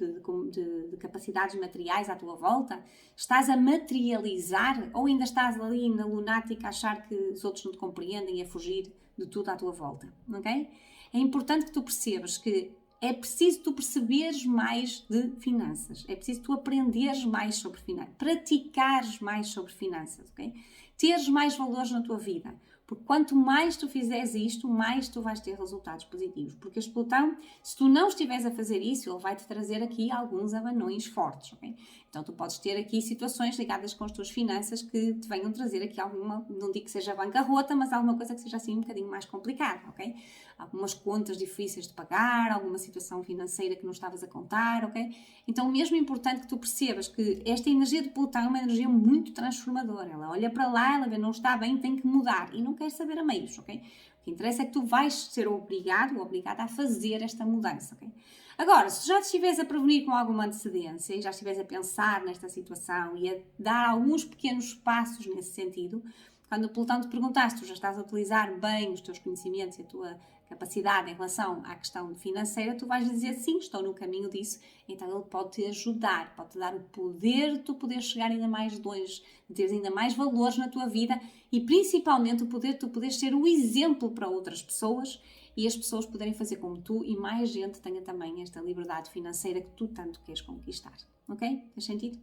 de capacidades materiais à tua volta? Estás a materializar ou ainda estás ali na lunática a achar que os outros não te compreendem e a fugir de tudo à tua volta? Ok? É importante que tu percebas que é preciso tu perceberes mais de finanças, é preciso tu aprenderes mais sobre finanças, praticares mais sobre finanças, ok? Teres mais valores na tua vida, porque quanto mais tu fizeres isto, mais tu vais ter resultados positivos, porque este Plutão, se tu não estiveres a fazer isso, ele vai-te trazer aqui alguns abanões fortes, ok? Então tu podes ter aqui situações ligadas com as tuas finanças que te venham trazer aqui alguma, não digo que seja bancarrota, mas alguma coisa que seja assim um bocadinho mais complicada, ok? Algumas contas difíceis de pagar, alguma situação financeira que não estavas a contar, ok? Então mesmo é importante que tu percebas que esta energia de Plutão é uma energia muito transformadora. Ela olha para lá, ela vê não está bem, tem que mudar e não quer saber a meios, ok? O que interessa é que tu vais ser obrigado ou obrigada a fazer esta mudança, ok? Agora, se já te estiveres a prevenir com alguma antecedência e já estiveres a pensar nesta situação e a dar alguns pequenos passos nesse sentido, quando o Plutão te perguntar se tu já estás a utilizar bem os teus conhecimentos e a tua capacidade em relação à questão financeira, tu vais dizer sim, estou no caminho disso, então ele pode te ajudar, pode te dar o poder de tu poderes chegar ainda mais longe, de teres ainda mais valores na tua vida e principalmente o poder de tu poderes ser o exemplo para outras pessoas e as pessoas poderem fazer como tu e mais gente tenha também esta liberdade financeira que tu tanto queres conquistar. Ok? Faz sentido?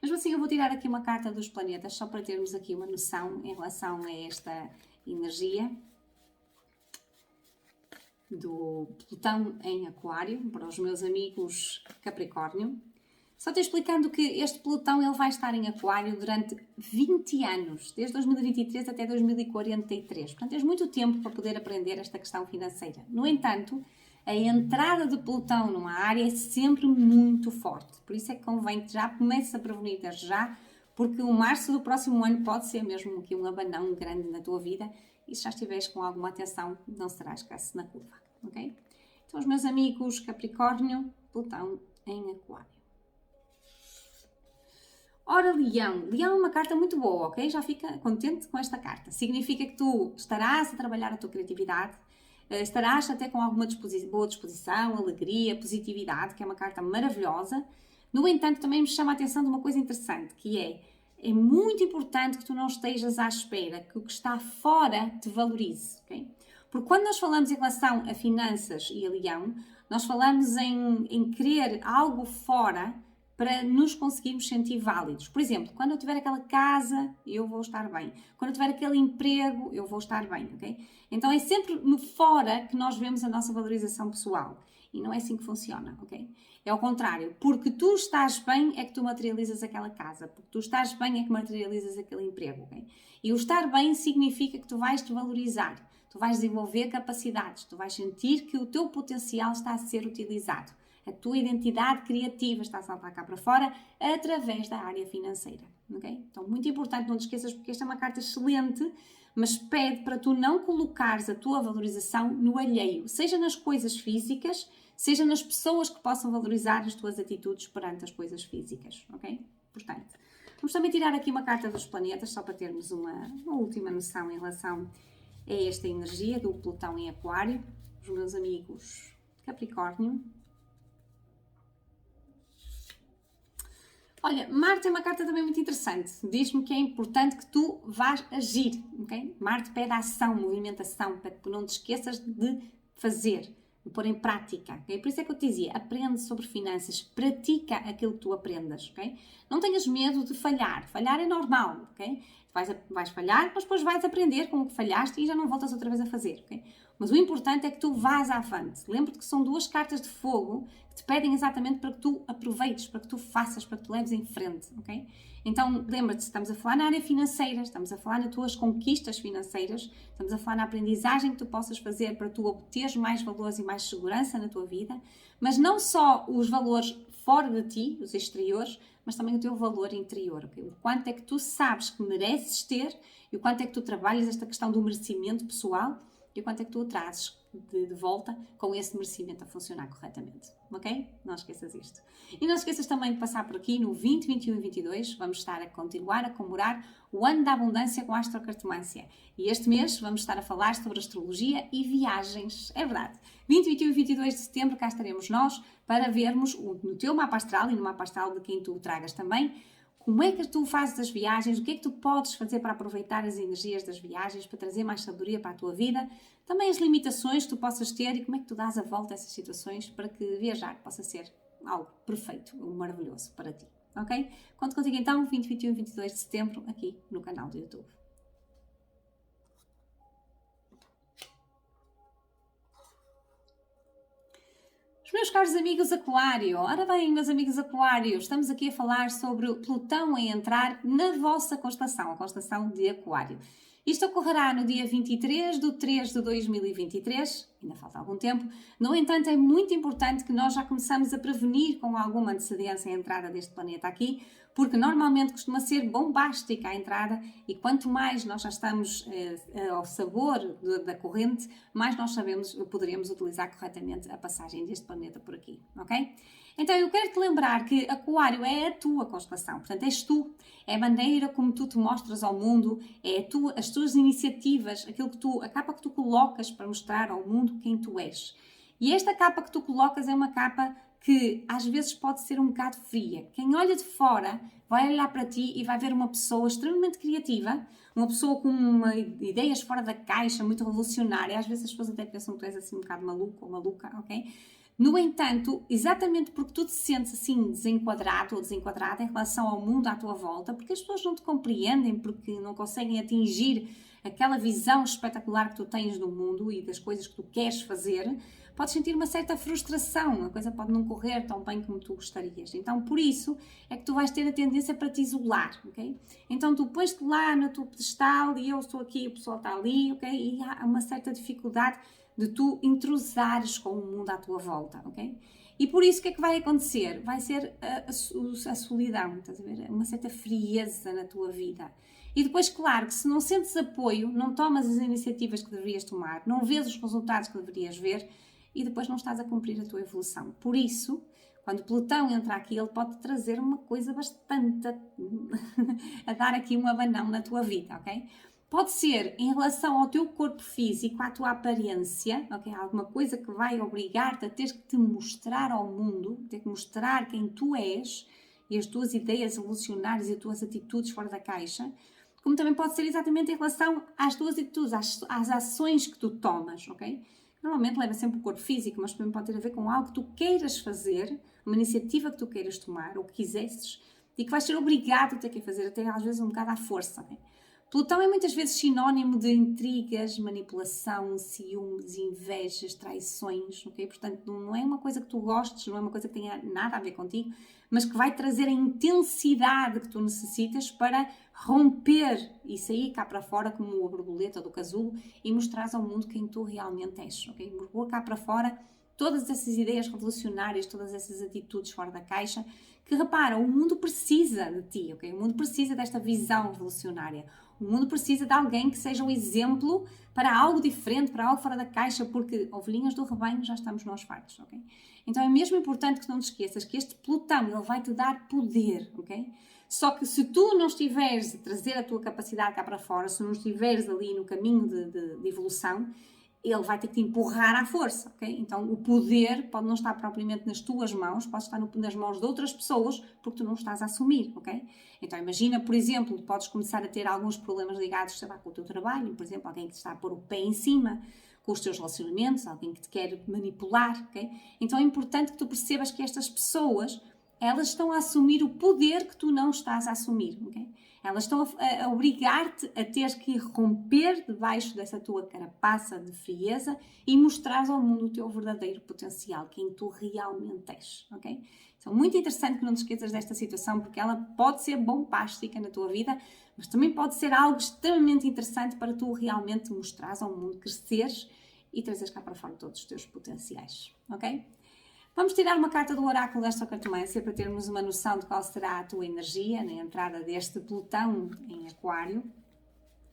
Mesmo assim, eu vou tirar aqui uma carta dos planetas só para termos aqui uma noção em relação a esta energia do Plutão em Aquário, para os meus amigos Capricórnio. Só te explicando que este Plutão ele vai estar em Aquário durante 20 anos, desde 2023 até 2043. Portanto, tens muito tempo para poder aprender esta questão financeira. No entanto, a entrada de Plutão numa área é sempre muito forte. Por isso é que convém que já comeces a prevenir desde já, porque o março do próximo ano pode ser mesmo aqui um abanão grande na tua vida e se já estiveres com alguma atenção, não serás escasso na curva, ok? Então, os meus amigos Capricórnio, Plutão em Aquário. Ora, Leão. Leão é uma carta muito boa, ok? Já fica contente com esta carta. Significa que tu estarás a trabalhar a tua criatividade, estarás até com alguma boa disposição, alegria, positividade, que é uma carta maravilhosa. No entanto, também me chama a atenção de uma coisa interessante, que é muito importante que tu não estejas à espera que o que está fora te valorize, ok? Porque quando nós falamos em relação a finanças e a Leão, nós falamos em querer algo fora para nos conseguirmos sentir válidos. Por exemplo, quando eu tiver aquela casa, eu vou estar bem. Quando eu tiver aquele emprego, eu vou estar bem, ok? Então é sempre no fora que nós vemos a nossa valorização pessoal. E não é assim que funciona, ok? É ao contrário. Porque tu estás bem é que tu materializas aquela casa. Porque tu estás bem é que materializas aquele emprego, ok? E o estar bem significa que tu vais te valorizar. Tu vais desenvolver capacidades. Tu vais sentir que o teu potencial está a ser utilizado. A tua identidade criativa está a saltar cá para fora através da área financeira, ok? Então, muito importante, não te esqueças, porque esta é uma carta excelente, mas pede para tu não colocares a tua valorização no alheio, seja nas coisas físicas, seja nas pessoas que possam valorizar as tuas atitudes perante as coisas físicas, ok? Portanto, vamos também tirar aqui uma carta dos planetas, só para termos uma última noção em relação a esta energia do Plutão em Aquário, os meus amigos Capricórnio. Olha, Marte é uma carta também muito interessante. Diz-me que é importante que tu vás agir, ok? Marte pede ação, movimentação, para que tu não te esqueças de fazer, de pôr em prática, ok? Por isso é que eu te dizia, aprende sobre finanças, pratica aquilo que tu aprendas, ok? Não tenhas medo de falhar. Falhar é normal, ok? Vais falhar, mas depois vais aprender com o que falhaste e já não voltas outra vez a fazer, ok? Mas o importante é que tu vás avante. Lembra-te que são duas cartas de fogo que te pedem exatamente para que tu aproveites, para que tu faças, para que tu leves em frente, ok? Então, lembra-te, estamos a falar na área financeira, estamos a falar nas tuas conquistas financeiras, estamos a falar na aprendizagem que tu possas fazer para tu obteres mais valores e mais segurança na tua vida, mas não só os valores fora de ti, os exteriores, mas também o teu valor interior, okay? O quanto é que tu sabes que mereces ter e o quanto é que tu trabalhas esta questão do merecimento pessoal e o quanto é que tu o trazes de volta com esse merecimento a funcionar corretamente, ok? Não esqueças isto. E não esqueças também de passar por aqui no 20, 21 e 22, vamos estar a continuar a comemorar o ano da abundância com a astrocartomância. E este mês vamos estar a falar sobre astrologia e viagens, é verdade. 20, 21 e 22 de setembro cá estaremos nós para vermos no teu mapa astral e no mapa astral de quem tu o tragas também, como é que tu fazes as viagens, o que é que tu podes fazer para aproveitar as energias das viagens, para trazer mais sabedoria para a tua vida, também as limitações que tu possas ter e como é que tu dás a volta a essas situações para que viajar possa ser algo perfeito, maravilhoso para ti, ok? Conto contigo então, 20, 21 e 22 de setembro, aqui no canal do YouTube. Meus caros amigos Aquário, ora bem, meus amigos Aquário, estamos aqui a falar sobre o Plutão a entrar na vossa constelação, a constelação de Aquário. Isto ocorrerá no dia 23 de 3 de 2023, ainda falta algum tempo. No entanto, é muito importante que nós já começamos a prevenir com alguma antecedência a entrada deste planeta aqui, porque normalmente costuma ser bombástica a entrada e quanto mais nós já estamos ao sabor da corrente, mais nós poderemos utilizar corretamente a passagem deste planeta por aqui, ok? Então eu quero te lembrar que Aquário é a tua constelação, portanto és tu, é a maneira como tu te mostras ao mundo, é as tuas iniciativas, a capa que tu colocas para mostrar ao mundo quem tu és. E esta capa que tu colocas é uma capa que às vezes pode ser um bocado fria. Quem olha de fora vai olhar para ti e vai ver uma pessoa extremamente criativa, uma pessoa com ideias fora da caixa, muito revolucionária. Às vezes as pessoas até pensam que tu és assim um bocado maluco ou maluca, ok? No entanto, exatamente porque tu te sentes assim desenquadrado ou desenquadrada em relação ao mundo à tua volta, porque as pessoas não te compreendem, porque não conseguem atingir aquela visão espetacular que tu tens do mundo e das coisas que tu queres fazer, podes sentir uma certa frustração, a coisa pode não correr tão bem como tu gostarias. Então, por isso é que tu vais ter a tendência para te isolar, ok? Então, tu pões-te lá no teu pedestal e eu estou aqui, o pessoal está ali, ok? E há uma certa dificuldade de tu intrusares com o mundo à tua volta, ok? E por isso o que é que vai acontecer? Vai ser a solidão, estás a ver? Uma certa frieza na tua vida. E depois, claro, que se não sentes apoio, não tomas as iniciativas que deverias tomar, não vês os resultados que deverias ver e depois não estás a cumprir a tua evolução. Por isso, quando Plutão entra aqui, ele pode trazer uma coisa bastante a dar aqui um abanão na tua vida, ok? Pode ser em relação ao teu corpo físico, à tua aparência, ok? Alguma coisa que vai obrigar-te a ter que te mostrar ao mundo, ter que mostrar quem tu és e as tuas ideias evolucionárias e as tuas atitudes fora da caixa, como também pode ser exatamente em relação às tuas atitudes, às ações que tu tomas, ok? Normalmente leva sempre o corpo físico, mas também pode ter a ver com algo que tu queiras fazer, uma iniciativa que tu queiras tomar ou que quisesses e que vais ser obrigado a ter que fazer, até às vezes um bocado à força, ok? Plutão é muitas vezes sinónimo de intrigas, manipulação, ciúmes, invejas, traições, ok? Portanto, não é uma coisa que tu gostes, não é uma coisa que tenha nada a ver contigo, mas que vai trazer a intensidade que tu necessitas para romper e sair cá para fora como a borboleta do casulo e mostrares ao mundo quem tu realmente és, ok? Pôr cá para fora todas essas ideias revolucionárias, todas essas atitudes fora da caixa, que repara, o mundo precisa de ti, ok? O mundo precisa desta visão revolucionária. O mundo precisa de alguém que seja um exemplo para algo diferente, para algo fora da caixa, porque ovelhinhas do rebanho já estamos nós fartos, ok? Então é mesmo importante que não te esqueças que este Plutão, ele vai te dar poder, ok? Só que se tu não estiveres a trazer a tua capacidade cá para fora, se não estiveres ali no caminho de evolução, ele vai ter que te empurrar à força, ok? Então o poder pode não estar propriamente nas tuas mãos, pode estar nas mãos de outras pessoas, porque tu não estás a assumir, ok? Então imagina, por exemplo, podes começar a ter alguns problemas ligados, sei lá, com o teu trabalho, por exemplo, alguém que te está a pôr o pé em cima, com os teus relacionamentos, alguém que te quer manipular, ok? Então é importante que tu percebas que estas pessoas, elas estão a assumir o poder que tu não estás a assumir, ok? Elas estão a obrigar-te a ter que romper debaixo dessa tua carapaça de frieza e mostrar ao mundo o teu verdadeiro potencial, quem tu realmente és, ok? Então, muito interessante que não te esqueças desta situação, porque ela pode ser bombástica na tua vida, mas também pode ser algo extremamente interessante para tu realmente mostrares ao mundo, cresceres e trazeres cá para fora todos os teus potenciais, ok? Vamos tirar uma carta do oráculo desta cartomância para termos uma noção de qual será a tua energia na entrada deste Plutão em Aquário.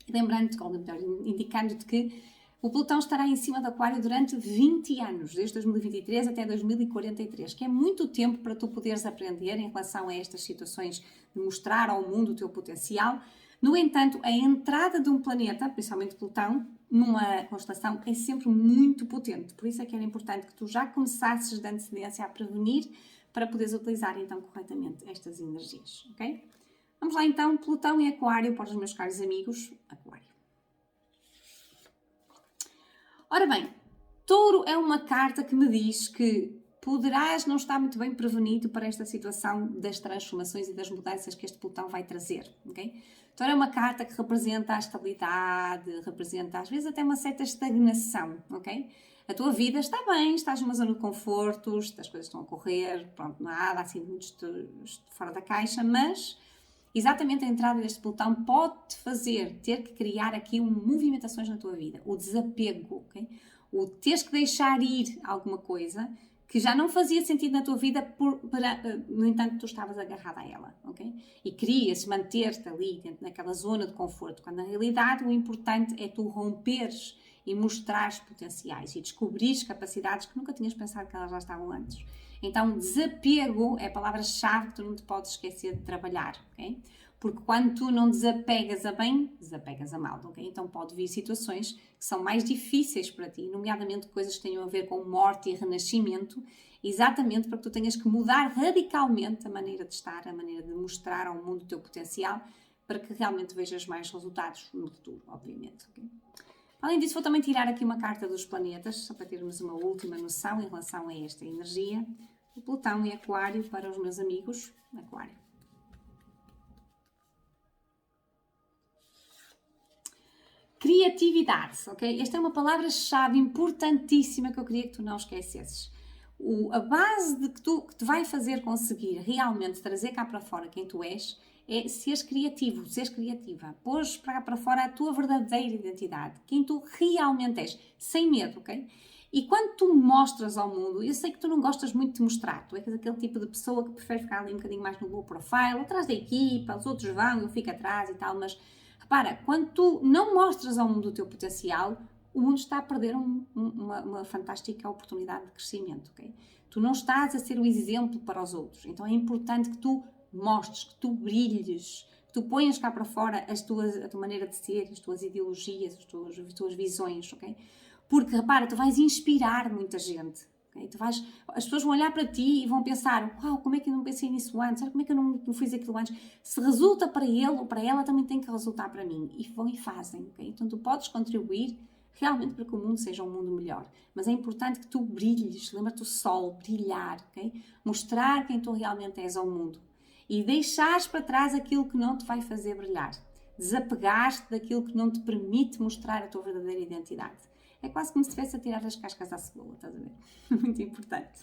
Lembrando-te, ou melhor, indicando-te que o Plutão estará em cima do Aquário durante 20 anos, desde 2023 até 2043, que é muito tempo para tu poderes aprender em relação a estas situações de mostrar ao mundo o teu potencial. No entanto, a entrada de um planeta, principalmente Plutão, numa constelação é sempre muito potente. Por isso é que era importante que tu já começasses de antecedência a prevenir para poderes utilizar então corretamente estas energias, ok? Vamos lá então, Plutão em Aquário para os meus caros amigos, Aquário. Ora bem, Touro é uma carta que me diz que poderás não estar muito bem prevenido para esta situação das transformações e das mudanças que este Plutão vai trazer, ok? Então é uma carta que representa a estabilidade, representa às vezes até uma certa estagnação, ok? A tua vida está bem, estás numa zona de conforto, as coisas estão a correr, pronto, nada assim muito fora da caixa, mas exatamente a entrada deste Plutão pode-te fazer ter que criar aqui movimentações na tua vida, o desapego, ok? O teres que deixar ir alguma coisa que já não fazia sentido na tua vida, no entanto tu estavas agarrada a ela, ok? E querias manter-te ali, dentro daquela zona de conforto, quando na realidade o importante é tu romperes e mostrares potenciais e descobrires capacidades que nunca tinhas pensado que elas já estavam antes. Então, desapego é a palavra-chave que tu não te podes esquecer de trabalhar, ok? Porque quando tu não desapegas a bem, desapegas a mal, ok? Então pode vir situações que são mais difíceis para ti, nomeadamente coisas que tenham a ver com morte e renascimento, exatamente para que tu tenhas que mudar radicalmente a maneira de estar, a maneira de mostrar ao mundo o teu potencial, para que realmente vejas mais resultados no futuro, obviamente, ok? Além disso, vou também tirar aqui uma carta dos planetas, só para termos uma última noção em relação a esta energia. O Plutão em Aquário para os meus amigos, Aquário. Criatividade, ok? Esta é uma palavra-chave importantíssima que eu queria que tu não esquecesses. A base de que te vai fazer conseguir realmente trazer cá para fora quem tu és é seres criativo, seres criativa. Pôs cá para fora a tua verdadeira identidade, quem tu realmente és, sem medo, ok? E quando tu mostras ao mundo, eu sei que tu não gostas muito de mostrar, tu és aquele tipo de pessoa que prefere ficar ali um bocadinho mais no low profile, atrás da equipa, os outros vão, eu fico atrás e tal, mas repara, quando tu não mostras ao mundo o teu potencial, o mundo está a perder uma fantástica oportunidade de crescimento, ok? Tu não estás a ser o exemplo para os outros, então é importante que tu mostres, que tu brilhes, que tu ponhas cá para fora a tua maneira de ser, as tuas ideologias, as tuas visões, ok? Porque, repara, tu vais inspirar muita gente, ok? As pessoas vão olhar para ti e vão pensar, uau, como é que eu não pensei nisso antes? Como é que eu não fiz aquilo antes? Se resulta para ele ou para ela, também tem que resultar para mim. E vão e fazem, ok? Então tu podes contribuir realmente para que o mundo seja um mundo melhor. Mas é importante que tu brilhes, lembra-te do sol, brilhar, ok? Mostrar quem tu realmente és ao mundo. E deixares para trás aquilo que não te vai fazer brilhar. Desapegar-te daquilo que não te permite mostrar a tua verdadeira identidade. É quase como se estivesse a tirar as cascas à cebola, estás a ver? Muito importante.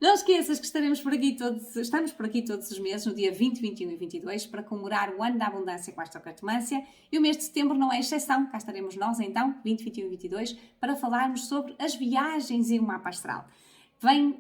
Não esqueças que estamos por aqui todos os meses, no dia 20, 21 e 22, para comemorar o ano da abundância com a astrocartomância. E o mês de setembro não é exceção, cá estaremos nós então, 20, 21 e 22, para falarmos sobre as viagens e o mapa astral.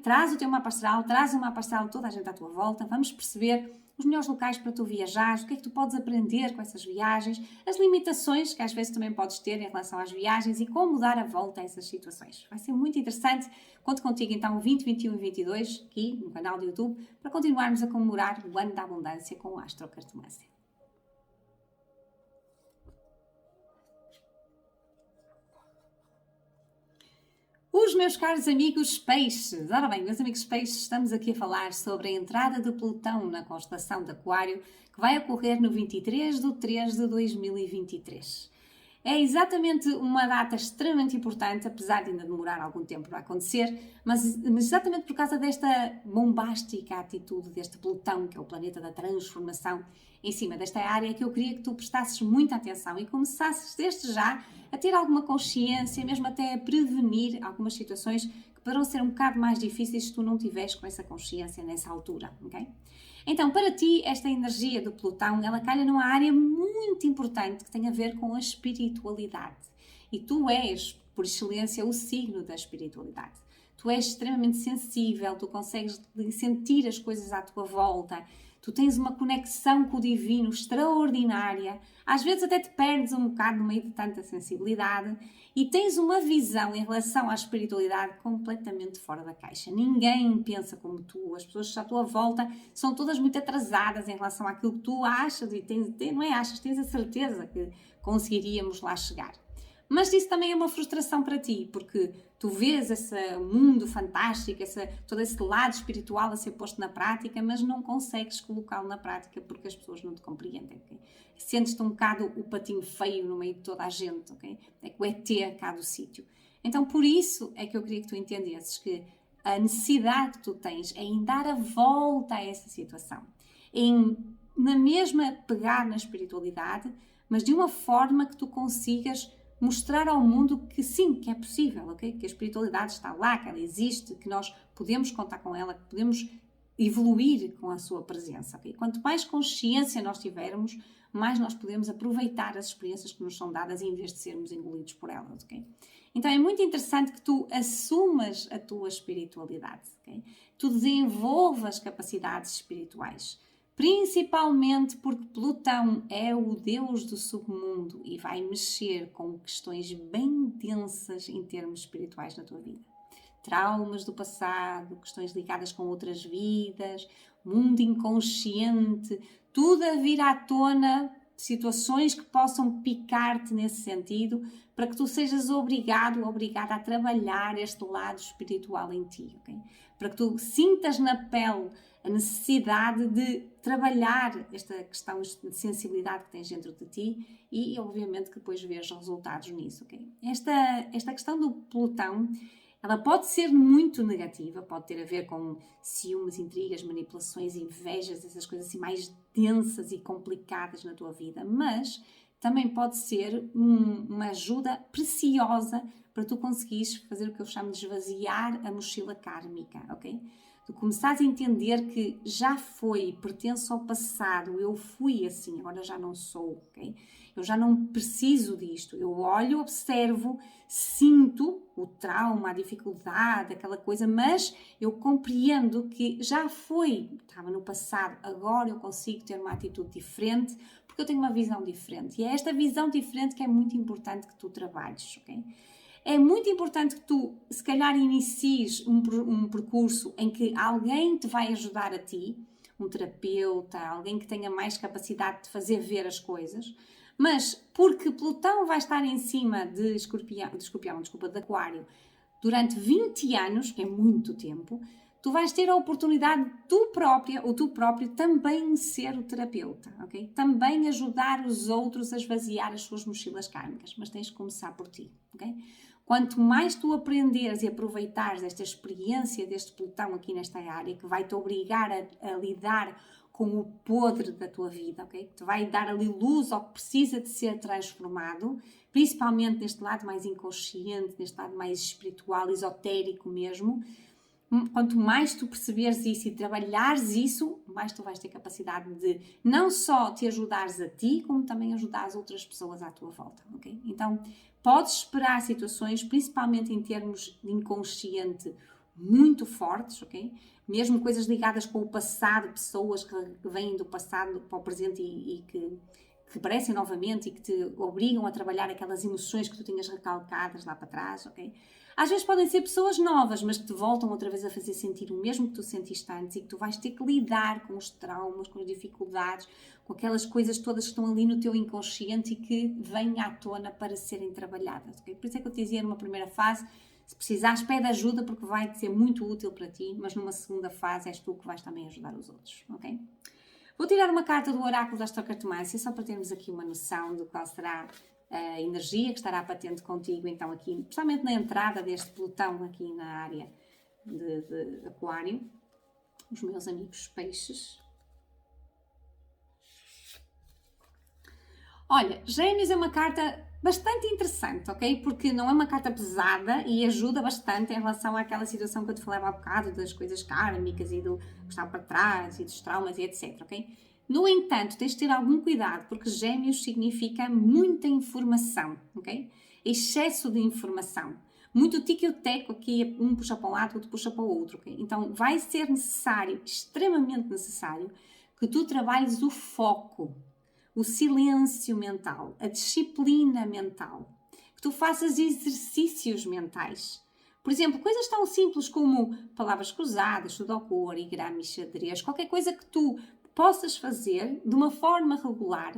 Traz o teu mapa astral, traz o mapa astral de toda a gente à tua volta, vamos perceber os melhores locais para tu viajar, o que é que tu podes aprender com essas viagens, as limitações que às vezes também podes ter em relação às viagens e como dar a volta a essas situações. Vai ser muito interessante. Conto contigo então 20, 21 e 22 aqui no canal do YouTube para continuarmos a comemorar o ano da abundância com a astrocartomância. Os meus caros amigos peixes, ora bem, meus amigos peixes, estamos aqui a falar sobre a entrada de Plutão na constelação de Aquário, que vai ocorrer no 23 de 3 de 2023. É exatamente uma data extremamente importante, apesar de ainda demorar algum tempo para acontecer, mas exatamente por causa desta bombástica atitude deste Plutão, que é o planeta da transformação, em cima desta área, que eu queria que tu prestasses muita atenção e começasses desde já a ter alguma consciência, mesmo até a prevenir algumas situações que poderão ser um bocado mais difíceis se tu não tiveres com essa consciência nessa altura, ok? Então, para ti, esta energia do Plutão, ela calha numa área muito importante que tem a ver com a espiritualidade. E tu és, por excelência, o signo da espiritualidade. Tu és extremamente sensível, tu consegues sentir as coisas à tua volta, tu tens uma conexão com o divino extraordinária, às vezes até te perdes um bocado no meio de tanta sensibilidade e tens uma visão em relação à espiritualidade completamente fora da caixa. Ninguém pensa como tu, as pessoas à tua volta são todas muito atrasadas em relação àquilo que tu achas e tens a certeza que conseguiríamos lá chegar. Mas isso também é uma frustração para ti, porque tu vês esse mundo fantástico, todo esse lado espiritual a ser posto na prática, mas não consegues colocá-lo na prática porque as pessoas não te compreendem, ok? Sentes-te um bocado o patinho feio no meio de toda a gente, ok? É que o ET cá do sítio. Então, por isso é que eu queria que tu entendesses que a necessidade que tu tens é em dar a volta a essa situação, na mesma pegar na espiritualidade, mas de uma forma que tu consigas mostrar ao mundo que sim, que é possível, ok? Que a espiritualidade está lá, que ela existe, que nós podemos contar com ela, que podemos evoluir com a sua presença, ok? Quanto mais consciência nós tivermos, mais nós podemos aproveitar as experiências que nos são dadas em vez de sermos engolidos por elas, ok? Então é muito interessante que tu assumas a tua espiritualidade, ok? Tu desenvolvas capacidades espirituais. Principalmente porque Plutão é o deus do submundo e vai mexer com questões bem densas em termos espirituais na tua vida. Traumas do passado, questões ligadas com outras vidas, mundo inconsciente, tudo a vir à tona, situações que possam picar-te nesse sentido, para que tu sejas obrigado ou obrigada a trabalhar este lado espiritual em ti, ok? Para que tu sintas na pele a necessidade de trabalhar esta questão de sensibilidade que tens dentro de ti e, obviamente, que depois vejas resultados nisso, ok? Esta questão do Plutão, ela pode ser muito negativa, pode ter a ver com ciúmes, intrigas, manipulações, invejas, essas coisas assim mais densas e complicadas na tua vida, mas também pode ser uma ajuda preciosa para tu conseguires fazer o que eu chamo de esvaziar a mochila kármica, ok? Tu começares a entender que já foi, pertence ao passado, eu fui assim, agora já não sou, ok? Eu já não preciso disto. Eu olho, observo, sinto o trauma, a dificuldade, aquela coisa, mas eu compreendo que já foi, estava no passado, agora eu consigo ter uma atitude diferente, porque eu tenho uma visão diferente. E é esta visão diferente que é muito importante que tu trabalhes, ok? É muito importante que tu, se calhar, inicies um percurso em que alguém te vai ajudar a ti, um terapeuta, alguém que tenha mais capacidade de fazer ver as coisas, mas porque Plutão vai estar em cima de Aquário, durante 20 anos, que é muito tempo, tu vais ter a oportunidade tu próprio também ser o terapeuta, ok? Também ajudar os outros a esvaziar as suas mochilas kármicas, mas tens de começar por ti, ok? Quanto mais tu aprenderes e aproveitares esta experiência deste Plutão aqui nesta área, que vai te obrigar a lidar com o podre da tua vida, ok? Que te vai dar ali luz ao que precisa de ser transformado, principalmente neste lado mais inconsciente, neste lado mais espiritual, esotérico mesmo. Quanto mais tu perceberes isso e trabalhares isso, mais tu vais ter capacidade de não só te ajudares a ti, como também ajudar as outras pessoas à tua volta, ok? Então, podes esperar situações, principalmente em termos de inconsciente, muito fortes, ok? Mesmo coisas ligadas com o passado, pessoas que vêm do passado para o presente e que aparecem novamente e que te obrigam a trabalhar aquelas emoções que tu tinhas recalcadas lá para trás, ok? Às vezes podem ser pessoas novas, mas que te voltam outra vez a fazer sentir o mesmo que tu sentiste antes e que tu vais ter que lidar com os traumas, com as dificuldades, com aquelas coisas todas que estão ali no teu inconsciente e que vêm à tona para serem trabalhadas, ok? Por isso é que eu te dizia numa primeira fase, se precisares, pede ajuda porque vai ser muito útil para ti, mas numa segunda fase és tu que vais também ajudar os outros, ok? Vou tirar uma carta do oráculo da Astrocartománcia, só para termos aqui uma noção de qual será a energia que estará patente contigo, então aqui, principalmente na entrada deste Plutão aqui na área de Aquário, os meus amigos peixes. Olha, Gêmeos é uma carta bastante interessante, ok? Porque não é uma carta pesada e ajuda bastante em relação àquela situação que eu te falava há bocado, das coisas kármicas e do que está para trás e dos traumas e etc, ok? No entanto, tens de ter algum cuidado, porque Gêmeos significa muita informação, ok? Excesso de informação. Muito tique e teco aqui, um puxa para um lado, outro puxa para o outro, ok? Então vai ser necessário, extremamente necessário, que tu trabalhes o foco, o silêncio mental, a disciplina mental, que tu faças exercícios mentais. Por exemplo, coisas tão simples como palavras cruzadas, sudoku, origami, xadrez, qualquer coisa que tu possas fazer de uma forma regular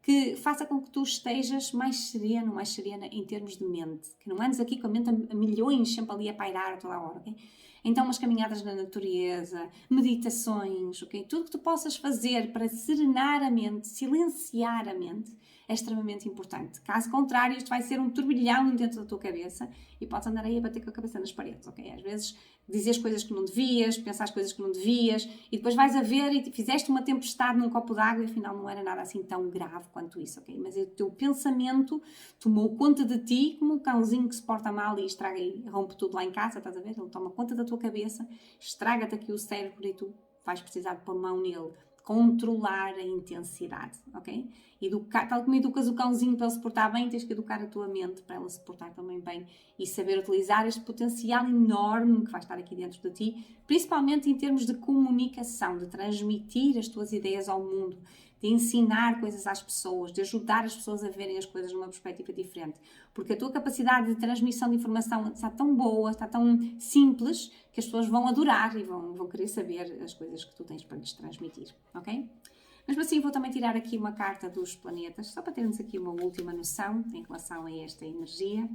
que faça com que tu estejas mais sereno, mais serena em termos de mente. Que não andes aqui com a mente a milhões, sempre ali a pairar a toda a hora, ok? Então, umas caminhadas na natureza, meditações, ok? Tudo que tu possas fazer para serenar a mente, silenciar a mente, é extremamente importante. Caso contrário, isto vai ser um turbilhão dentro da tua cabeça e podes andar aí a bater com a cabeça nas paredes, ok? Às vezes dizes coisas que não devias, pensas coisas que não devias e depois vais a ver e fizeste uma tempestade num copo d'água e afinal não era nada assim tão grave quanto isso, ok? Mas o teu pensamento tomou conta de ti como um cãozinho que se porta mal e estraga e rompe tudo lá em casa, estás a ver? Ele toma conta da tua cabeça, estraga-te aqui o cérebro e tu vais precisar de pôr mão nele, controlar a intensidade, ok? Tal como educas o cãozinho para ele se portar bem, tens que educar a tua mente para ela se portar também bem e saber utilizar este potencial enorme que vai estar aqui dentro de ti, principalmente em termos de comunicação, de transmitir as tuas ideias ao mundo, de ensinar coisas às pessoas, de ajudar as pessoas a verem as coisas numa perspectiva diferente. Porque a tua capacidade de transmissão de informação está tão boa, está tão simples, que as pessoas vão adorar e vão querer saber as coisas que tu tens para lhes transmitir, ok? Mesmo assim, vou também tirar aqui uma carta dos planetas, só para termos aqui uma última noção em relação a esta energia.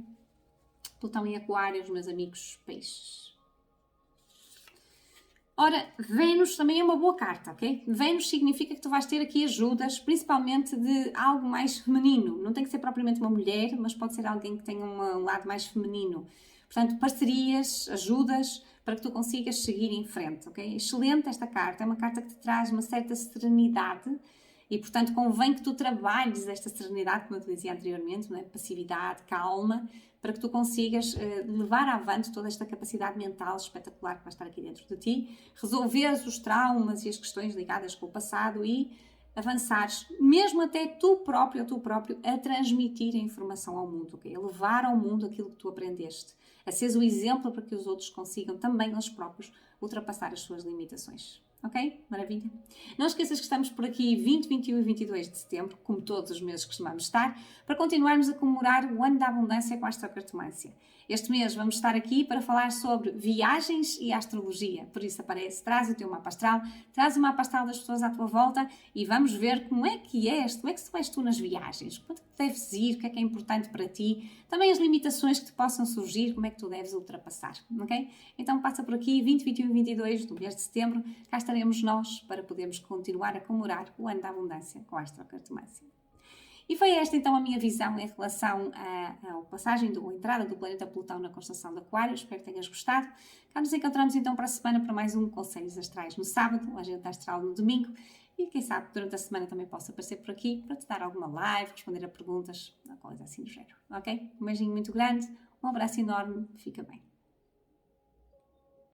Plutão em Aquário, os meus amigos peixes. Ora, Vênus também é uma boa carta, ok? Vênus significa que tu vais ter aqui ajudas, principalmente de algo mais feminino. Não tem que ser propriamente uma mulher, mas pode ser alguém que tenha um lado mais feminino. Portanto, parcerias, ajudas, para que tu consigas seguir em frente, ok? Excelente esta carta, é uma carta que te traz uma certa serenidade e, portanto, convém que tu trabalhes esta serenidade, como eu te dizia anteriormente, né? Passividade, calma, para que tu consigas levar avante toda esta capacidade mental espetacular que vai estar aqui dentro de ti, resolveres os traumas e as questões ligadas com o passado e avançares, mesmo até tu próprio a transmitir a informação ao mundo, ok? A levar ao mundo aquilo que tu aprendeste, a seres o exemplo para que os outros consigam também eles próprios ultrapassar as suas limitações. Ok? Maravilha? Não esqueças que estamos por aqui 20, 21 e 22 de setembro, como todos os meses costumamos estar, para continuarmos a comemorar o ano da abundância com a astrocartomância. Este mês vamos estar aqui para falar sobre viagens e astrologia. Por isso aparece, traz o teu mapa astral, traz o mapa astral das pessoas à tua volta e vamos ver como é que és tu nas viagens, quanto deves ir, o que é importante para ti, também as limitações que te possam surgir, como é que tu deves ultrapassar, ok? Então passa por aqui 20, 21 e 22 do mês de setembro, cá estaremos nós para podermos continuar a comemorar o ano da abundância com a astrocartomância. E foi esta então a minha visão em relação à entrada do planeta Plutão na constelação de Aquário. Espero que tenhas gostado. Cá nos encontramos então para a semana para mais um Conselhos Astrais no sábado, a agenda astral no domingo. E quem sabe durante a semana também posso aparecer por aqui para te dar alguma live, responder a perguntas, coisa assim do género, ok? Um beijinho muito grande, um abraço enorme, fica bem.